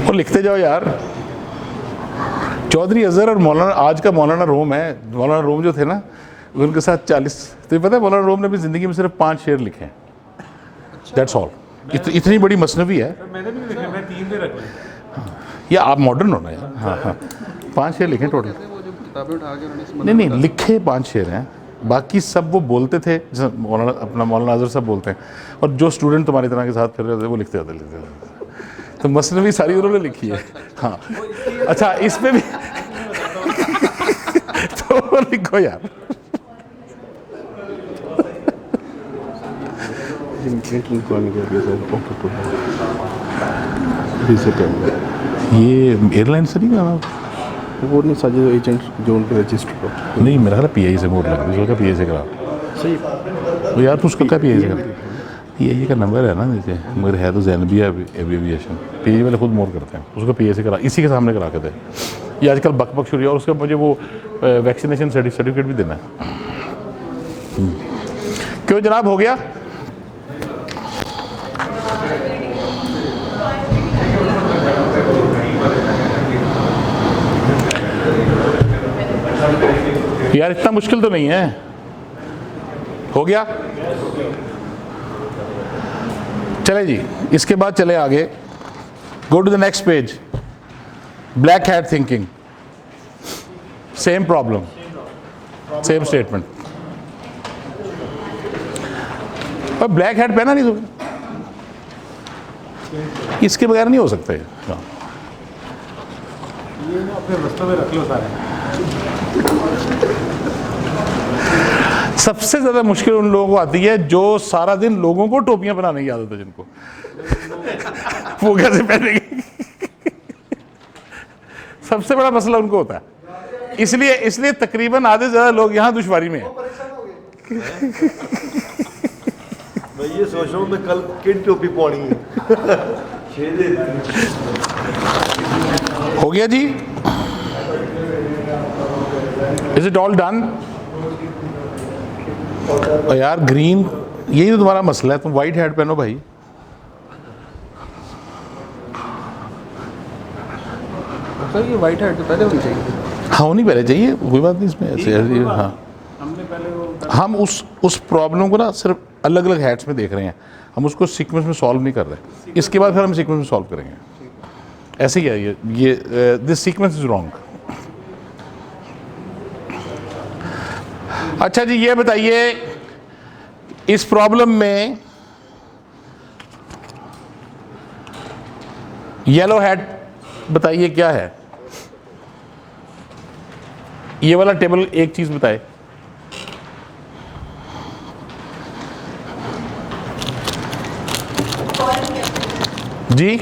और लिखते जाओ यार। चौधरी अजहर और मौलाना, आज का मौलाना रोम है, मौलाना रोम जो थे ना, उनके साथ 40, तो पता है मौलाना रोम ने भी ज़िंदगी में सिर्फ 5 शेर लिखे हैं, दैट्स ऑल। इतनी बड़ी मसनवी है। मैंने भी लिखे, मैं 3 पे रख ली। या आप मॉडर्न होना यार। हाँ हाँ, 5 शेर लिखे टोटल। नहीं, लिखे 5 शेर हैं, बाकी सब वो बोलते थे, जैसे मौलाना अपना मौलाना अजहर सब बोलते हैं, और जो स्टूडेंट तुम्हारी तरह के साथ फिर रहे थे वो लिखते जाते। तो मसनवी सारी उन्होंने लिखी है। हाँ अच्छा, इस पे भी तो लिखो यार। ये एयरलाइन से नहीं करना, वो नहीं साझे एजेंट जो उनके रजिस्टर हो। नहीं मेरा ख्याल PI से मोड लगा, उसका PI से करा सही तो यार, तो उसका क्या PI से करा? PI का नंबर है ना नीचे, मगर है तो जैनबिया एविएशन। PI वाले खुद मोड करते हैं, उसका PI से करा, इसी के सामने करा के दे। ये आजकल बक शुरू है और उसका मुझे वो वैक्सीनेशन सर्टिफिकेट भी देना है। क्यों जनाब, हो गया? यार इतना मुश्किल तो नहीं है। हो गया? चले जी, इसके बाद चले आगे। Go to the next page. Black hat thinking, same problem, same statement. और ब्लैक हैट पहना नहीं तो इसके बगैर नहीं हो सकता है। अपने बस्तों में रख लो सारे। सबसे ज्यादा मुश्किल उन लोगों को आती है जो सारा दिन लोगों को टोपियां बनाने की आदत है, जिनको वो कैसे पहनेंगे। सबसे बड़ा मसला उनको होता है। इसलिए तकरीबन आधे से ज्यादा लोग यहाँ दुश्वारी में हैं। मैं ये सोच रहा हूँ मैं कल किन टोपी पौनी है। 6 दिन हो गया जी? Is it all done? यार ग्रीन, यही तो तुम्हारा मसला है, तुम वाइट हैट पहनो भाई। सर ये वाइट हैट तो पहले होनी चाहिए। हाँ होनी पहले चाहिए, कोई बात नहीं इसमें ऐसे। हाँ हम उस प्रॉब्लम को ना सिर्फ अलग अलग हैट्स में देख रहे हैं, हम उसको सीक्वेंस में सॉल्व नहीं कर रहे। इसके बाद फिर हम सीक्वेंस में सॉल्व करेंगे। ऐसे ही है ये दिस सीक्वेंस इज रॉन्ग। अच्छा जी, ये बताइए इस प्रॉब्लम में येलो हैट बताइए क्या है। ये वाला टेबल एक चीज बताए। जी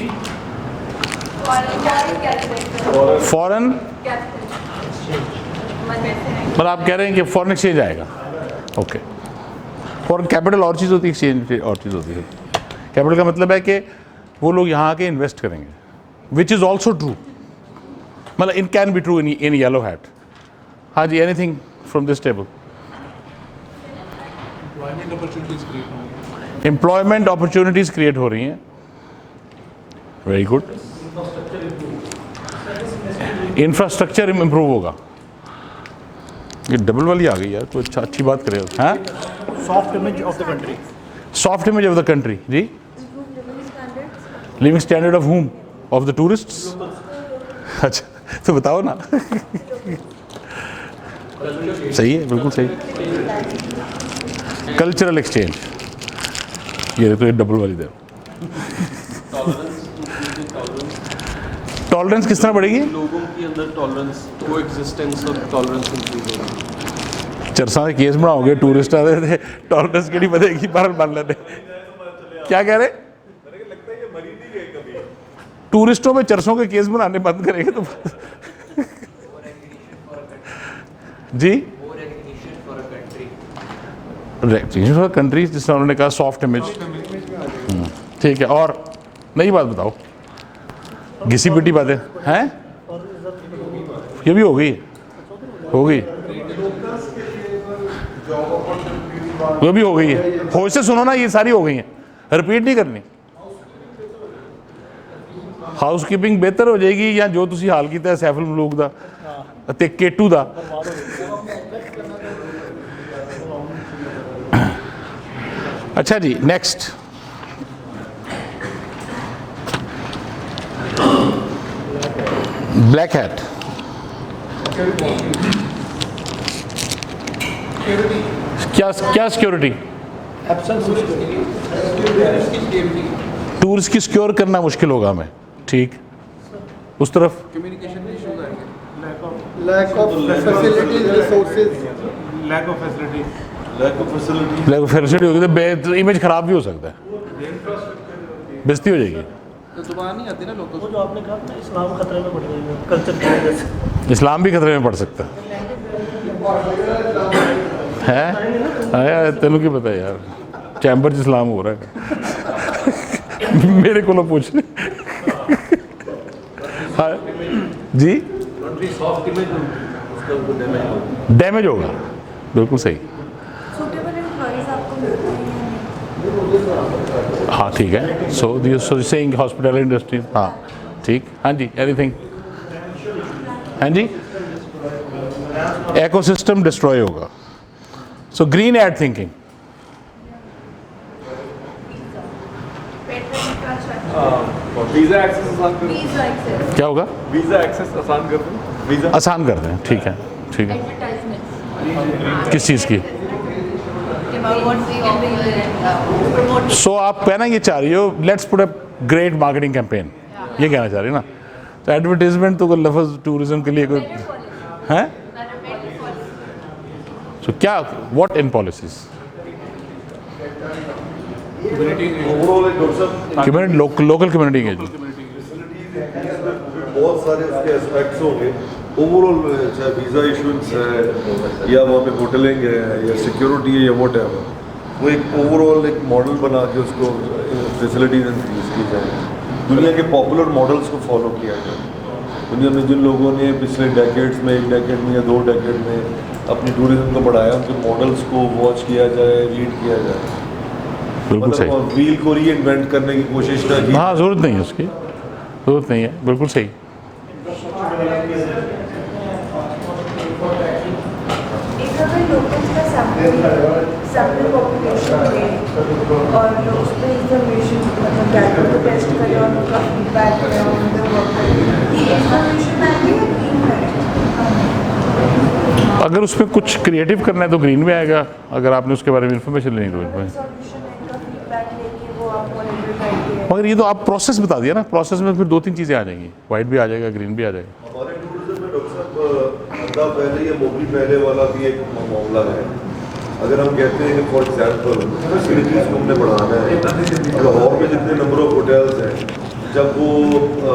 फॉरेन, मतलब आप कह रहे हैं कि फॉरेन एक्सचेंज आएगा। ओके, फॉरेन कैपिटल और चीज़ होती है, एक्सचेंज और चीज़ होती है। कैपिटल का मतलब है कि वो लोग यहाँ आके इन्वेस्ट करेंगे, विच इज़ ऑल्सो ट्रू। मतलब in can be true in yellow hat. हाँ जी, anything from this table. Employment opportunities create हो रही हैं, वेरी गुड। इंफ्रास्ट्रक्चर इम्प्रूव होगा। ये डबल वाली आ गई यार, तो अच्छी बात करें। हाँ, Soft image of the country. Soft image of the country. जी, living standard of whom? Of the tourists. अच्छा तो बताओ ना। सही है, बिल्कुल सही। कल्चरल एक्सचेंज, ये तो ये डबल वाली दे। टॉलरेंस किस तरह बढ़ेगी? लोगों के अंदर टॉलरेंस, को एग्जिस्टेंस और टॉलरेंस इंक्रीज होगी। चरसा के केस बनाओगे, टूरिस्ट आ रहे थे, टॉलरेंस की नहीं बनेगी, बाहर मान लेते। क्या कह रहे? टूरिस्टों में चरसों के केस बनाने बंद करेंगे तो जी रेकग्निशन फॉर कंट्री, जिसने उन्होंने कहा सॉफ्ट इमेज। ठीक है, और नई बात बताओ। घिसी पिटी बातें हैं, ये भी हो गई, हो गई, वो भी हो गई है। होश से सुनो ना, ये सारी हो गई हैं, रिपीट नहीं करनी। हाउसकीपिंग बेहतर हो जाएगी या जो तुसी हाल कीता है सैफुल मलूक दा ते केटू दा। अच्छा जी, नेक्स्ट। ब्लैक हैट, क्या सिक्योरिटी? टूरिस्ट की सिक्योर करना मुश्किल होगा हमें। ठीक, उस तरफ Lack of facilities, resources. Lack of facility. Facility होगी तो इमेज खराब भी हो सकता है, बेइज्जती हो जाएगी। तो जुबान नहीं आती ना लोगों को। जो आपने कहा ना, इस्लाम खतरे में पड़ जाएगा कल्चर की वजह से। इस्लाम भी खतरे में पड़ सकता है। आया तेनू की पता है यार, चैम्बर च इस्लाम हो रहा है। मेरे को पूछ हाँ जी, Only soft image उसका वो डैमेज होगा. डैमेज होगा, बिल्कुल सही। Suitable employees आपको मिलते हैं या नहीं? हाँ ठीक है, सो सेइंग हॉस्पिटल इंडस्ट्री, हाँ ठीक, हाँ जी, एनीथिंग, हाँ जी, इकोसिस्टम डिस्ट्रॉय होगा। So green hat thinking, visa access आसान कर Visa access, क्या होगा? वीजा एक्सेस आसान कर दें. वीजा आसान कर दें, ठीक है, ठीक है। advertisements. किस चीज़ की? About what we can do and promote. सो आप कहना ये चाह रही हो, let's put a great marketing campaign, ये कहना चाह रही हो ना? तो एडवर्टीजमेंट तो कोई लफ्ज़ टूरिज्म के लिए कोई है? सो क्या, व्हाट इन पॉलिसीज? ओवरऑल एक डॉक्टर साहब कम्युनिटी, लोकल कम्युनिटी एंगेजमेंट, बहुत सारे उसके एस्पेक्ट्स होंगे। ओवरऑल चाहे वीज़ा इशुएंस है या वहाँ पे होटलिंग है या सिक्योरिटी है या वॉट एवर, वो एक ओवरऑल एक मॉडल बना के उसको फैसिलिटीज इंक्रीज की जाए, दुनिया के पॉपुलर मॉडल्स को फॉलो किया जाए। दुनिया में जिन लोगों ने पिछले डेकेड्स में, 1 डेकेड में या 2 डेकेड में अपनी टूरिज्म को बढ़ाया, उनके मॉडल्स को वॉच किया जाए, रीड किया जाए। बिल्कुल सही। मतलब व्हील को री इन्वेंट करने की कोशिश ना की। हाँ, ज़रूरत नहीं है उसकी, ज़रूरत नहीं है, बिल्कुल सही। एक अगर लोकल्स का सैंपल पॉपुलेशन है और उस पर इंफॉर्मेशन मतलब गैदर को टेस्ट करें और उनका फीडबैक करें और उनका वर्क करें, ये इंफॉर्मेशन आएगी या ग्रीन है? अगर उसमें कुछ क्रिएटिव करना है तो ग्रीन में आएगा, अगर आपने उसके बारे में इंफॉर्मेशन लेनी तो ग्रीन में। सॉल्यूशन है, इनका फीडबैक लेके वो आपको एडवर्टाइज करें। मगर ये तो आप प्रोसेस बता दिया ना, प्रोसेस में फिर 2-3 चीज़ें आ जाएंगी, वाइट भी आ जाएगा, ग्रीन भी आ जाएगा। हमारे टूरिज्म में डॉक्टर साहब अंधा पहले या मोगली पहले वाला भी एक मामला है। अगर हम कहते हैं कि फॉर एग्जाम्पल फैसिलिटीज़ को हमने बढ़ाना है, लाहौर में जितने नंबर ऑफ होटल्स हैं, जब वो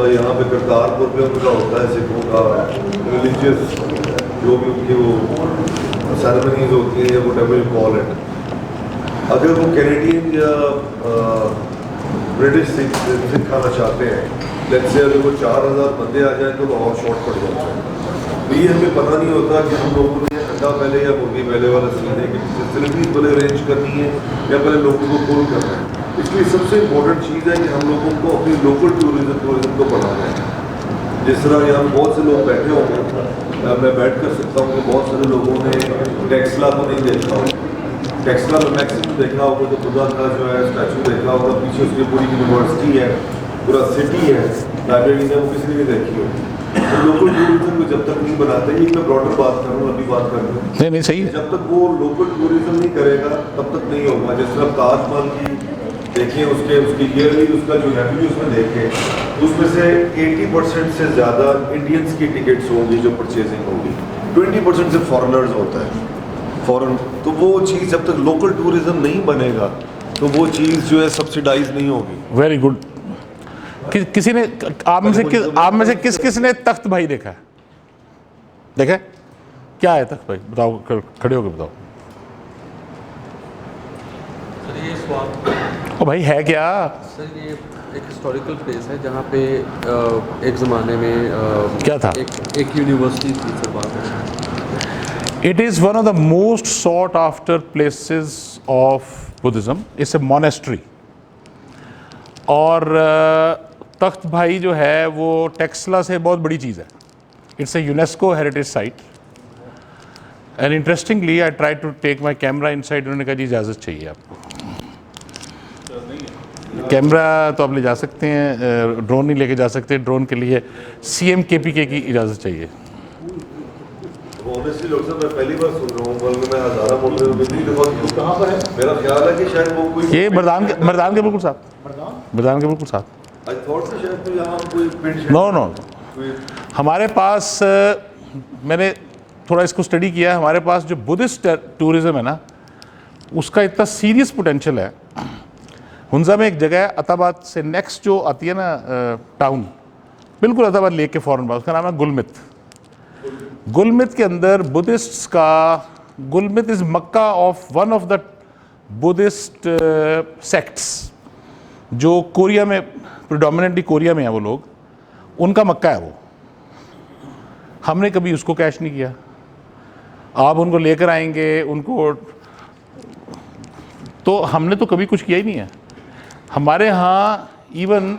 यहाँ पे करतारपुर पे उनका होता है सिखों का रिलीजियस जो भी उनकी वो सेरेमनीज होती हैं या what ever you call it, अगर वो कैनेडियन या ब्रिटिश सिख खाना चाहते हैं, लेट्स से अगर वो 4000 बंदे आ जाए तो लाहौर शॉर्ट पड़ जाता है। तो ये हमें पता नहीं होता कि हम लोगों ने अंडा पहले या मुर्गी पहले वाला सीन है कि फैसिलिटीज पहले अरेंज करनी है या पहले लोगों को पुल करना है। इसलिए सबसे इम्पोर्टेंट चीज़ है कि हम लोगों को अपनी लोकल टूरिज्म को बढ़ाना है। जिस तरह यहाँ बहुत से लोग बैठे होंगे, मैं बैठ कर सकता हूँ कि बहुत सारे लोगों ने टेक्सला को नहीं देखा हो, टेक्सला में मैक्सिमम देखा होगा तो बुद्धा का जो है स्टैचू देखा होगा, पीछे उसकी पूरी यूनिवर्सिटी है, पूरा सिटी है, लाइब्रेरी है, वो किसी ने भी देखी हो। तो लोकल टूरिज्म को जब तक नहीं बनाते, ये मैं ब्रॉडर बात कर रहा हूँ, अभी बात कर रहा हूँ, नहीं सही है। जब तक वो लोकल टूरिज्म नहीं करेगा तब तक नहीं होगा। जिस तरह ताजमहल की देखें, उसकी ईयरली उसका जो रेवेन्यू उसमें देखें, उसमें से 80% से ज़्यादा इंडियंस की टिकट्स होंगी जो परचेजिंग होगी, 20% से फॉरेनर्स होता है फॉरेन। तो वो चीज़ जब तक लोकल टूरिज्म नहीं बनेगा तो वो चीज़ जो है सब्सिडाइज नहीं होगी। Very good. किसी ने आप में से किस ने तख्त भाई देखा है? देखा है? क्या है तख्त भाई? बताओ, खड़े होकर बताओ। सर ये स्वाद, ओ भाई है क्या? सर ये एक हिस्टोरिकल प्लेस है जहाँ पे एक ज़माने में क्या था? एक यूनिवर्सिटी थी सर वहाँ पे। It is one of the most sought after places of Buddhism. It's a monastery. और तख्त भाई जो है वो टेक्सला से बहुत बड़ी चीज़ है। It's a UNESCO heritage site. And interestingly, I tried to take my camera inside. उन्होंने कहा जी इजाज़त चाहिए आपको। कैमरा तो आप ले जा सकते हैं, ड्रोन नहीं लेके जा सकते। ड्रोन के लिए CM KPK की इजाज़त चाहिए। ऑनेस्टली डॉक्टर साहब, मैं पहली बार सुन रहा हूँ, बल्कि मैं हज़ारा बोल रहे हूँ, इतनी दफ़ा क्यों, कहाँ पर है? मेरा ख्याल है कि शायद वो कोई ये मर्दान के बिल्कुल साथ, मर्दान के बिल्कुल साथ। आई थॉट कि शायद कोई यहाँ कोई पिंड नो हमारे पास मैंने थोड़ा इसको स्टडी किया है। हमारे पास जो बुद्धिस्ट टूरिज़्म है ना, उसका इतना सीरियस पोटेंशियल है। हुंजा में एक जगह है, अताबाद से नेक्स्ट जो आती है ना टाउन, बिल्कुल अताबाद लेक के फ़ौरन बाद, उसका नाम है गुलमित। गुलमित के अंदर बुद्धिस्ट्स का, Gulmit is Mecca of one of the Buddhist sects जो कोरिया में, प्रिडोमिनेंटली कोरिया में है वो लोग, उनका मक्का है वो। हमने कभी उसको कैश नहीं किया। आप उनको लेकर आएंगे उनको, तो हमने तो कभी कुछ किया ही नहीं है। हमारे यहाँ इवन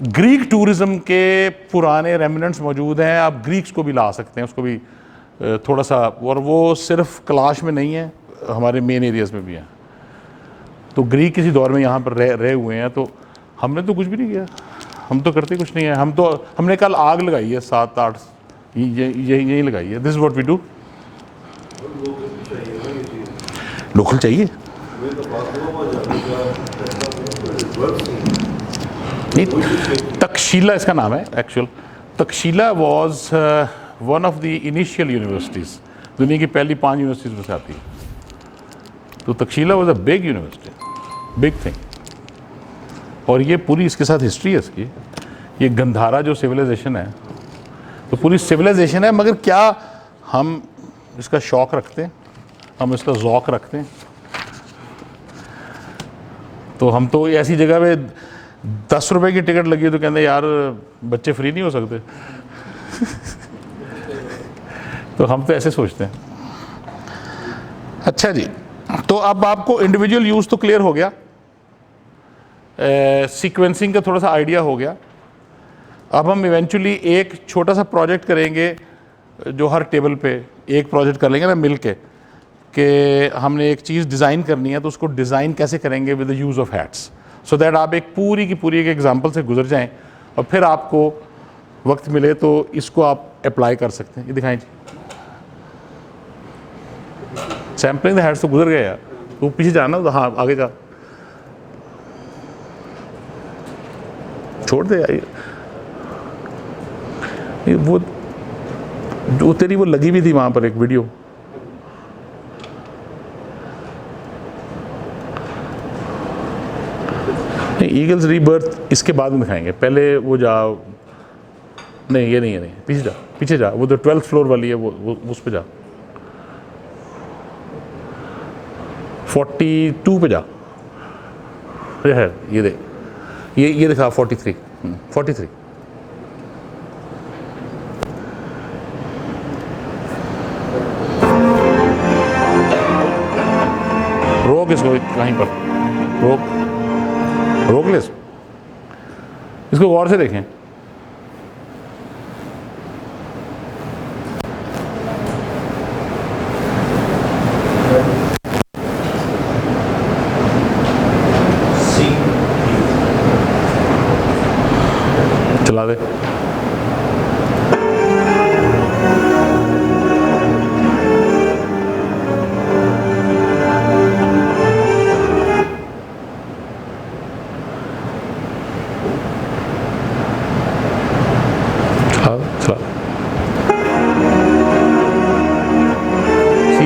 ग्रीक टूरिज़्म के पुराने रेमिनेंट्स मौजूद हैं, आप ग्रीक्स को भी ला सकते हैं, उसको भी थोड़ा सा, और वो सिर्फ कैलाश में नहीं है, हमारे मेन एरियाज़ में भी हैं। तो ग्रीक किसी दौर में यहाँ पर रहे हुए हैं, तो हमने तो कुछ भी नहीं किया, हम तो करते कुछ नहीं है। हमने कल आग लगाई है 7-8 यही लगाई है। This is what we do. Local चाहिए नहीं, तक्षशिला इसका नाम है actual. Takshashila was one of the initial universities, दुनिया की पहली 5 यूनिवर्सिटीज़ में से आती है। तो Takshashila was a big university, big thing. और ये पूरी इसके साथ हिस्ट्री है इसकी। ये गंधारा जो सिविलाइजेशन है, तो पूरी सिविलाइजेशन है, मगर क्या हम इसका शौक़ रखते हैं, हम इसका ज़ौक़ रखते हैं? तो हम तो ऐसी जगह पे 10 रुपए की टिकट लगी तो कहते यार बच्चे फ्री नहीं हो सकते। तो हम तो ऐसे सोचते हैं। अच्छा जी, तो अब आपको इंडिविजुअल यूज़ तो क्लियर हो गया, सीक्वेंसिंग का थोड़ा सा आइडिया हो गया। अब हम इवेंचुअली एक छोटा सा प्रोजेक्ट करेंगे, जो हर टेबल पे एक प्रोजेक्ट कर लेंगे ना मिल के, कि हमने एक चीज़ डिज़ाइन करनी है, तो उसको डिज़ाइन कैसे करेंगे with the use off hats, so that आप एक पूरी की पूरी एक एग्जांपल से गुजर जाएं और फिर आपको वक्त मिले तो इसको आप अप्लाई कर सकते हैं। ये दिखाएं जी, सैम्पलिंग द हैट्स तो गुजर गए यार, तो पीछे जाना तो हाँ आगे जा, छोड़ दे यार। ये वो जो तेरी वो लगी भी थी वहाँ पर एक वीडियो, ईगल्स रीबर्थ इसके बाद में दिखाएंगे, पहले वो जाओ, नहीं ये नहीं है, नहीं पीछे जा, पीछे जा, वो जो 12th फ्लोर वाली है वो उस पे जा, 42 पे जा, ये है, ये देख, ये दिखा 43 43। रोक इसको कहीं पर, रोक ले इसको गौर से देखें। चला दे।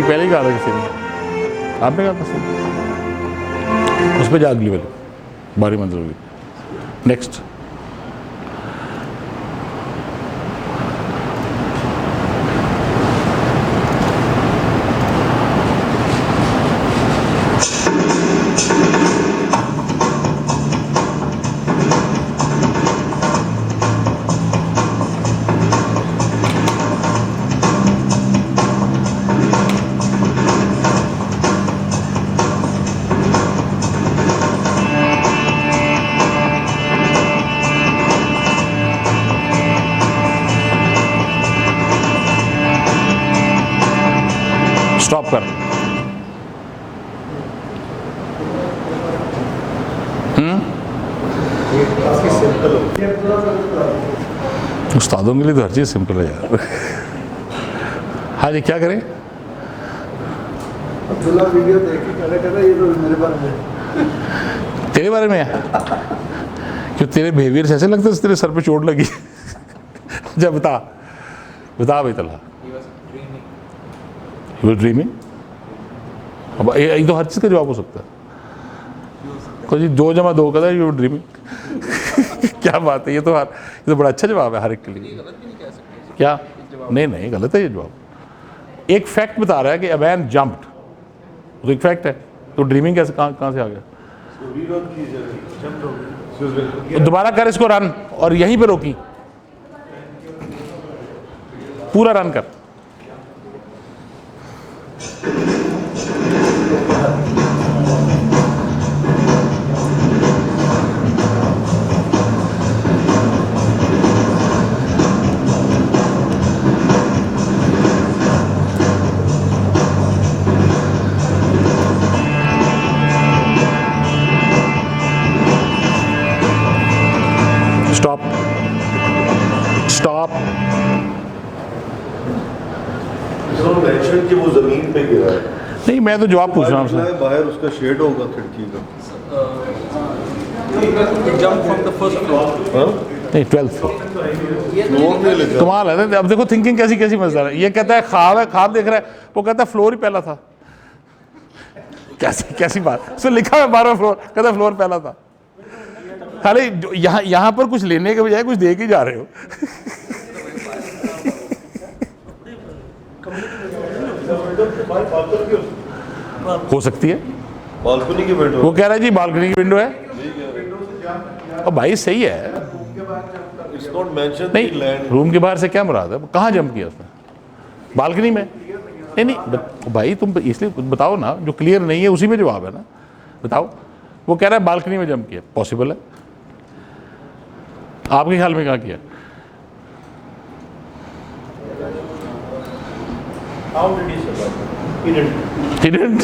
पहले ही कहा था किसी ने, आपने कहा था सही, उस पर जा अगली वाली 12 मंजिल होगी। नेक्स्ट, स्टॉप कर। उस्तादों के लिए तो हर चीज़ सिंपल है यार। हाँ जी, क्या करें? वीडियो देख के कहना ये तो मेरे बारे में, तेरे बारे में है क्यों? तेरे बिहेवियर से ऐसे लगता है तेरे सर पे चोट लगी। जब बता भाई तला, He was dreaming? अब ये तो हर चीज़ का जवाब हो सकता है। कोई 2 + 2 का यू ड्रीमिंग। क्या बात है, ये तो बड़ा अच्छा जवाब है हर एक के लिए। क्या? नहीं गलत है ये जवाब। एक फैक्ट बता रहा है कि अ मैन जंप्ड, तो एक फैक्ट है, तो ड्रीमिंग कैसे कहाँ से आ गया? दोबारा कर इसको रन, और यहीं पे रोकी। पूरा रन कर। Stop stop. मेंशन कि वो जमीन पे गिरा है, नहीं, मैं तो जवाब पूछ रहा हूँ आपसे। बाहर उसका शेड होगा खिड़की का। Jump from the first floor. हाँ, नहीं, 12th फ्लोर। फ्लोर में लगा। कमाल है ना। अब देखो थिंकिंग कैसी कैसी मजेदार है। ये कहता है ख्वाब है, ख्वाब देख रहा है, वो कहता है फ्लोर ही पहला था। कैसी कैसी बात। सो लिखा है 12वां फ्लोर, कहता है फ्लोर पहला था। खाली यहाँ पर कुछ लेने के बजाय कुछ दे के जा रहे हो। हो सकती है। बालकनी की विंडो। वो कह रहा है जी बालकनी की विंडो है। और भाई सही है। इट्स नॉट मेंशन नहीं, लैंड। रूम के बाहर से क्या मुराद है? कहाँ जंप किया उसने? बालकनी में? नहीं नहीं भाई तुम इसलिए बताओ ना, जो क्लियर नहीं है उसी में जवाब है ना। बताओ। वो कह रहा है बालकनी में जंप किया, पॉसिबल है। आपके ख्याल में कहाँ किया? How did he survive? He didn't. He didn't.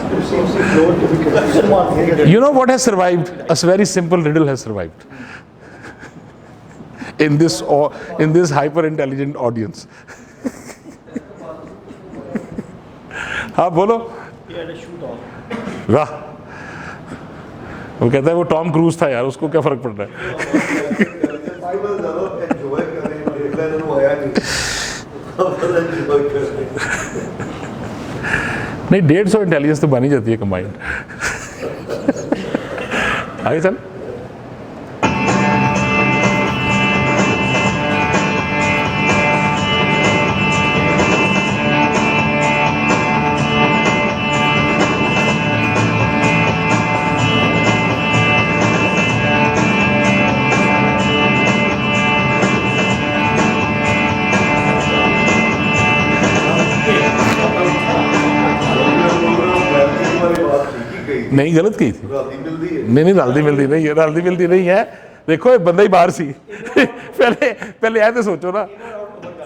It seems the floor to be connected. You know what has survived? A very simple riddle has survived in this hyper intelligent audience. हाँ बोलो। He had a shoot on. वाह। वो कहता है वो Tom cruise था यार, उसको क्या फर्क पड़ रहा है? एंजॉय कर रहे हैं, देख लेना वो आया नहीं। एंजॉय कर रहे हैं। नहीं, 150 इंटेलिजेंस तो बनी जाती है कंबाइंड। आगे चल। नहीं, गलत की थी। राती मिलती है। नहीं नहीं, रलदी मिलती नहीं है, रलदी मिलती नहीं है। देखो ये बंदा ही बाहर सी। पहले ऐसे सोचो ना।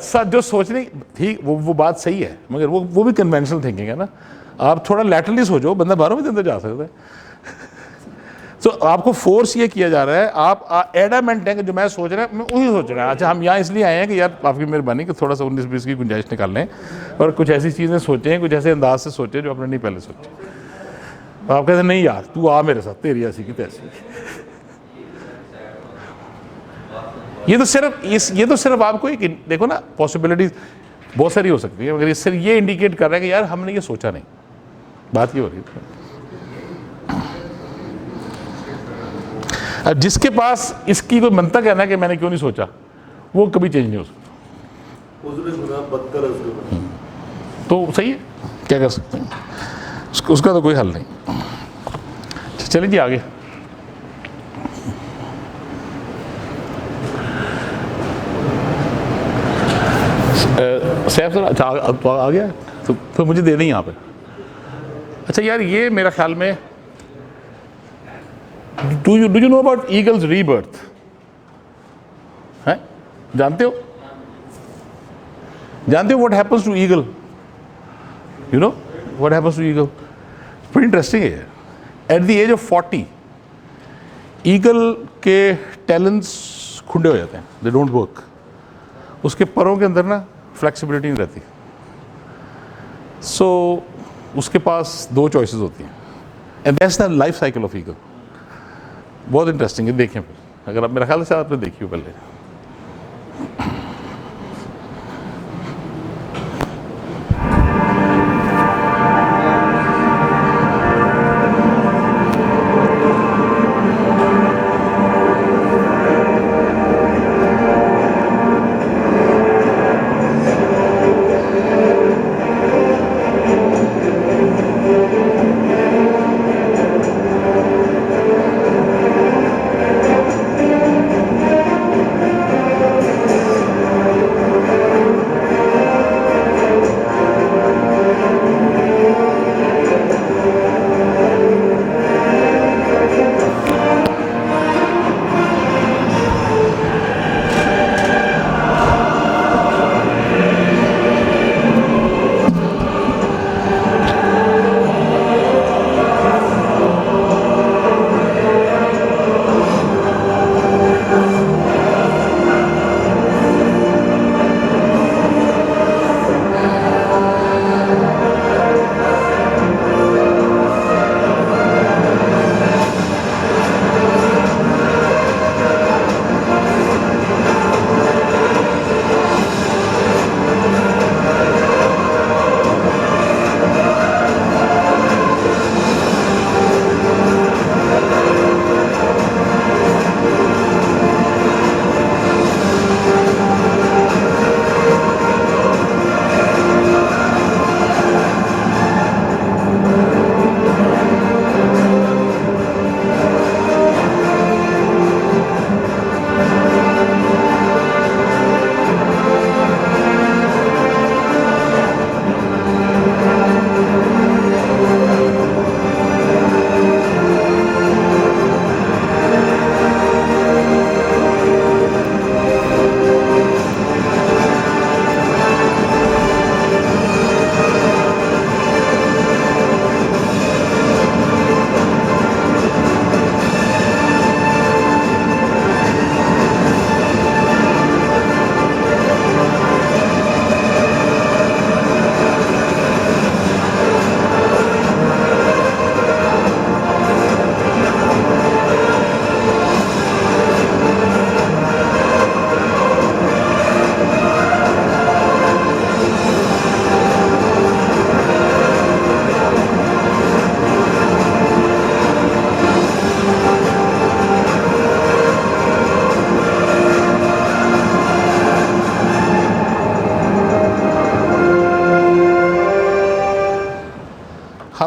सच जो सोचने ठीक, वो बात सही है, मगर वो भी कन्वेंशनल थिंकिंग है ना। आप थोड़ा लैटरली सोचो, बंदा 12वें दिन तो जा सकता है। तो आपको फोर्स ये किया जा रहा है, आप एडामेंट हैं कि जो मैं सोच रहा हूँ मैं वही सोच रहा हूँ। अच्छा, हम यहाँ इसलिए आए हैं कि यार आपकी मेहरबानी कि थोड़ा सा 19-20 की गुंजाइश निकाल लें और कुछ ऐसी चीज़ें सोचें, कुछ ऐसे अंदाज से सोचें जो आपने नहीं पहले सोचे। तो आप कहते हैं नहीं यार तू आ मेरे साथ, तेरी ऐसी की तैसी। ये तो सिर्फ आपको एक देखो ना, पॉसिबिलिटीज बहुत सारी हो सकती है, मगर ये सिर्फ ये इंडिकेट कर रहा है कि यार हमने ये सोचा नहीं। बात ये हो रही है। अब जिसके पास इसकी कोई मंतक है ना कि मैंने क्यों नहीं सोचा, वो कभी चेंज नहीं हो सकता। उसने गुनाह बदतर है उसके बाद। तो सही है, क्या कर सकते हैं, उसका तो कोई हल नहीं। चलिए जी आगे। सैफ सर, अच्छा आ गया तो मुझे दे दें यहाँ पे। अच्छा यार, ये मेरा ख्याल में do you know about eagle's rebirth? हैं, जानते हो what happens to eagle? You know what happens to eagle? बड़ी इंटरेस्टिंग है। At the age of 40 eagle के टैलेंट्स खुंडे हो जाते हैं, दे डोंट वर्क। उसके परों के अंदर ना फ्लेक्सिबिलिटी नहीं रहती। सो उसके पास दो चॉइसेस होती हैं, and that's the life cycle of eagle. बहुत इंटरेस्टिंग है, देखें फिर, अगर आप, मेरा ख्याल से आपने देखी हो पहले।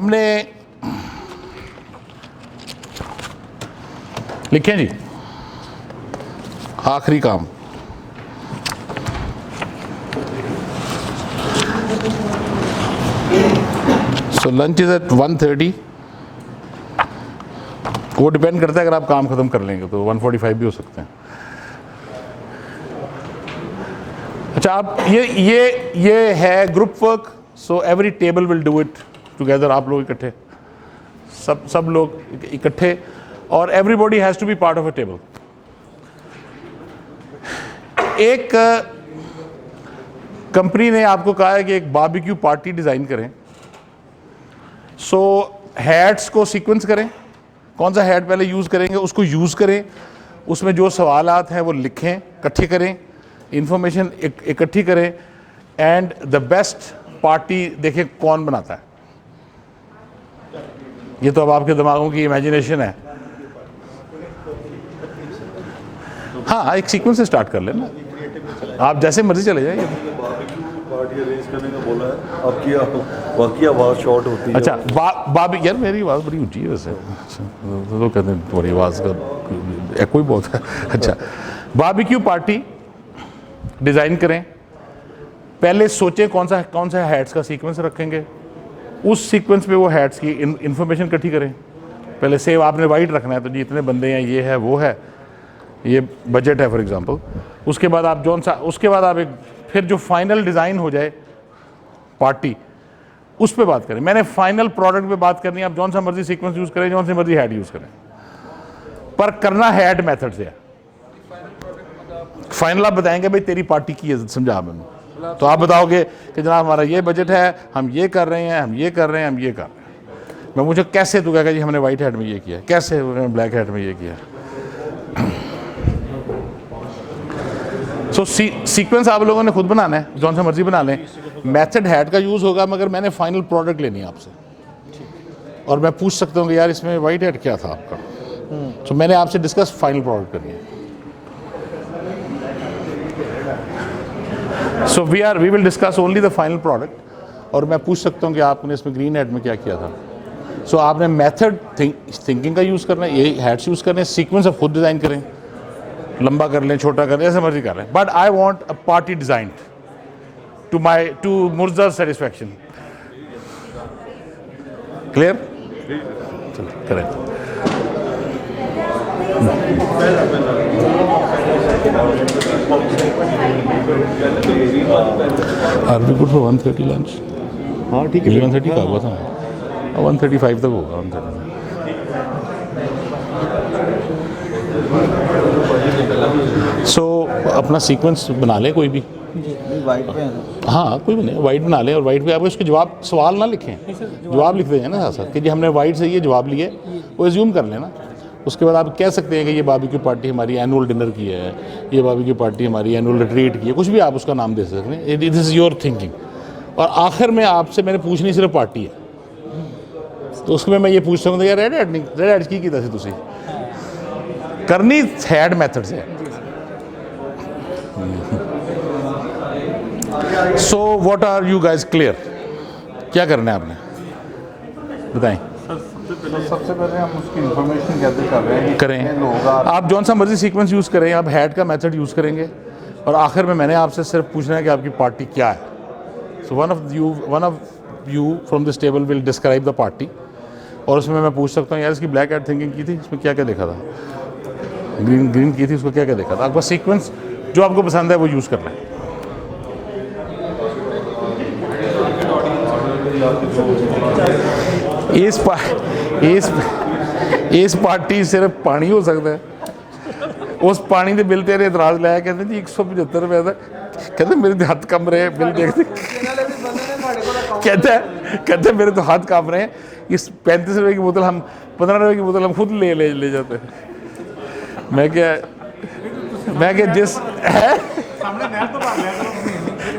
हमने लिखे जी आखिरी काम, सो लंच इज एट 1:30। वो डिपेंड करता है, अगर आप काम खत्म कर लेंगे तो 1:45 भी हो सकते हैं। अच्छा, आप ये है group work, so every table will do it together. आप लोग इकट्ठे, सब लोग इकट्ठे, और everybody has to be part of a table. एक कंपनी ने आपको कहा है कि एक बारबेक्यू पार्टी डिज़ाइन करें, सो हैट्स को सीक्वेंस करें, कौन सा हैट पहले यूज़ करेंगे उसको यूज़ करें, उसमें जो सवालात हैं वो लिखें, इकट्ठे करें, इंफॉर्मेशन इकट्ठी करें, एंड द बेस्ट पार्टी देखें कौन बनाता है। ये तो अब आपके दिमागों की इमेजिनेशन है। हाँ, एक सीक्वेंस से स्टार्ट कर लेना, आप जैसे मर्जी चले जाइए। पार्टी अरेंज करने का बोला है, आपकी बाकी आवाज़ शॉर्ट होती है। अच्छा, बाबी यार मेरी आवाज़ बड़ी ऊंची है वैसे, तो कहते हैं तुम्हारी आवाज़ का एको ही बहुत है। अच्छा, बारबेक्यू पार्टी डिज़ाइन करें, पहले सोचें कौन सा हैट्स का सीक्वेंस रखेंगे, उस सीक्वेंस पे वो हैट्स की इंफॉर्मेशन इकट्ठी करें। पहले सेव आपने वाइट रखना है, तो जी इतने बंदे हैं, ये है वो है, ये बजट है फॉर एग्जांपल। उसके बाद आप उसके बाद आप एक फिर जो फाइनल डिज़ाइन हो जाए पार्टी, उस पे बात करें। मैंने फाइनल प्रोडक्ट पे बात करनी है, आप जौन सा मर्जी सीक्वेंस यूज़ करें, जौन सी मर्जी हैड यूज़ करें, पर करना हैड मेथड से है। फाइनल आप बताएंगे भाई तेरी पार्टी की है, समझा मैंने, तो आप बताओगे कि जनाब हमारा ये बजट है, हम ये कर रहे हैं, हम ये कर रहे हैं, हम ये कर रहे हैं। मैं मुझे कैसे, तू कहेगा जी हमने वाइट हैड में ये किया, कैसे ब्लैक हैड में ये किया। सो सीक्वेंस आप लोगों ने खुद बनाना है, जौन सा मर्जी बना लें। मेथड हैड का यूज़ होगा, मगर मैंने फाइनल प्रोडक्ट लेनी है आपसे, और मैं पूछ सकता हूँ कि यार इसमें वाइट हैड क्या था आपका, तो मैंने आपसे डिस्कस फाइनल प्रोडक्ट करनी है। So we will discuss only the final product, और मैं पूछ सकता हूँ कि आपने इसमें ग्रीन हैड में क्या किया था। सो आपने मेथड थिंकिंग का यूज़ करना है, यही हैड्स यूज़ करने हैं, सीक्वेंस आप खुद डिज़ाइन करें, लंबा कर लें, छोटा कर लें, ऐसे मर्जी कर लें, but I want a party design to मुर्जा सेटिस्फैक्शन। क्लियर? चलो करें। Are we good for 1:30 lunch? हाँ ठीक है, 1:30 का हुआ था, 1:35 तक होगा। 1:30 सो अपना सीक्वेंस बना लें कोई भी, वाइट पे है। हाँ कोई भी नहीं, वाइट बना लें, और वाइट पे आप उसके जवाब सवाल ना लिखें, जवाब लिख दें ना साथ साथ कि जी हमने वाइट से ये जवाब लिए, वो एज्यूम कर लेना। उसके बाद आप कह सकते हैं कि ये बारबेक्यू पार्टी हमारी एनुअल डिनर की है, ये बारबेक्यू पार्टी हमारी एनुअल रिट्रीट की है, कुछ भी आप उसका नाम दे सकते हैं, दिस इज़ योर थिंकिंग। और आखिर में आपसे मैंने पूछनी सिर्फ पार्टी है, तो उसमें मैं ये पूछता हूँ यार रेड हैड की था तुसी करनी हैड मेथड से। So what are you guys clear, क्या करना है आपने बताएं। सबसे पहले हम उसकी इंफॉर्मेशन गैदर कर रहे हैं, करें आप जौन सा मर्जी सीक्वेंस यूज़ करें, आप हैड का मेथड यूज़ करेंगे, और आखिर में मैंने आपसे सिर्फ पूछना है कि आपकी पार्टी क्या है। So one of you from this table will describe the party, और उसमें मैं पूछ सकता हूँ यार इसकी ब्लैक हैड थिंकिंग की थी, इसमें क्या क्या देखा था, ग्रीन की थी, उसको क्या क्या देखा था। आपका सीक्वेंस जो आपको पसंद है वो यूज़ करना है। इस पार्टी सिर्फ पानी हो सकता है, उस पानी के बिल तेरे इतराज लाया, कहते जी 175 रुपये का, कहते मेरे हाथ कम रहे बिल देखते, कहते मेरे तो हाथ कांप रहे हैं, इस 35 रुपये की बोतल हम 15 रुपये की बोतल हम खुद ले जाते हैं। मैं क्या जिस है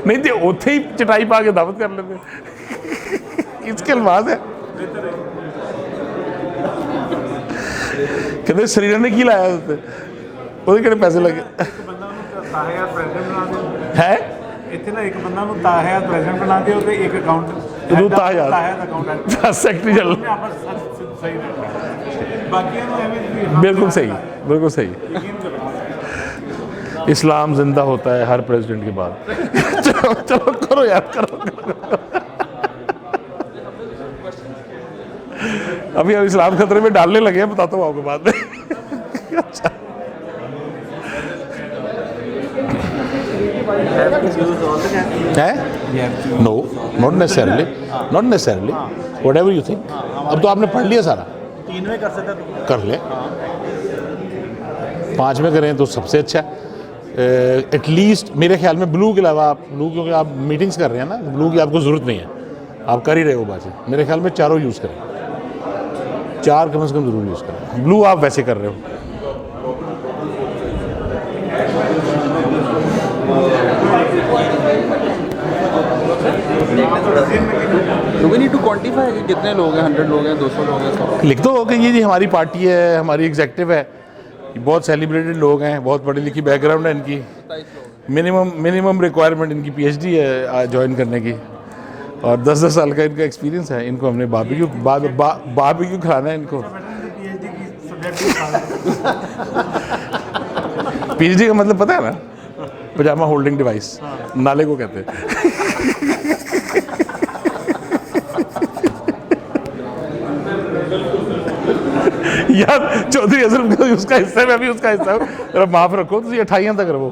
नहीं तो उत्थे ही चटाई पा के दावत कर लेते, इसके अल्फाज है। कहते श्रीनगर ने की लाया ਉਹਦੇ ਕਿਹੜੇ ਪੈਸੇ ਲੱਗੇ ਹੈ ਇੱਥੇ ਨਾ ਇੱਕ ਬੰਦਾ ਨੂੰ 10000 ਪ੍ਰੈਜ਼ੈਂਟ ਬਣਾ ਦਿਓ ਤੇ ਇੱਕ ਅਕਾਊਂਟ ਤੂੰ ਤਾਂ ਯਾਰ ਸੈਕਟਰੀ ਜਨਰਲ ਸਹੀ ਰਹਿੰਦਾ ਬਾਕੀਆਂ ਨੂੰ ਐਵੇਂ ਵੀ बिल्कुल सही, बिल्कुल सही। इस्लाम जिंदा होता है हर प्रेसिडेंट के बाद। चलो चलो करो यार, करो। अभी हम इस्लाम खतरे में डालने लगे हैं, बताता हूँ आपको बाद में। अच्छा। है? No, not necessarily, not necessarily, whatever you think. अब तो आपने पढ़ लिया सारा, 3 में कर सकता तो कर ले। 5 में करें तो सबसे अच्छा। एटलीस्ट मेरे ख्याल में ब्लू के अलावा आप ब्लू, क्योंकि आप मीटिंग्स कर रहे हैं ना, ब्लू की आपको ज़रूरत नहीं है, आप कर ही रहे हो बातें। मेरे ख्याल में चारों यूज़ करें, 4 कम से कम ज़रूर यूज़ करें। ब्लू आप वैसे कर रहे हो। Do we need to quantify कि कितने लोग हैं, 100 लोग हैं, 200 लोग हैं, 100? लिख दो कि ये जी हमारी पार्टी है, हमारी एग्जेक्टिव है, ये बहुत सेलिब्रेटेड लोग हैं, बहुत पढ़ी लिखी बैकग्राउंड है इनकी, मिनिमम रिक्वायरमेंट इनकी PhD है ज्वाइन करने की, और 10-10 साल का इनका एक्सपीरियंस है। इनको हमने बारबेक्यू खिलाना है इनको। PhD का मतलब पता है ना? पजामा होल्डिंग डिवाइस, नाले को कहते हैं। यार चौधरी अजहर उसका हिस्सा है, मैं भी उसका हिस्सा हूँ, माफ रखो, तुम 28 तक रहो।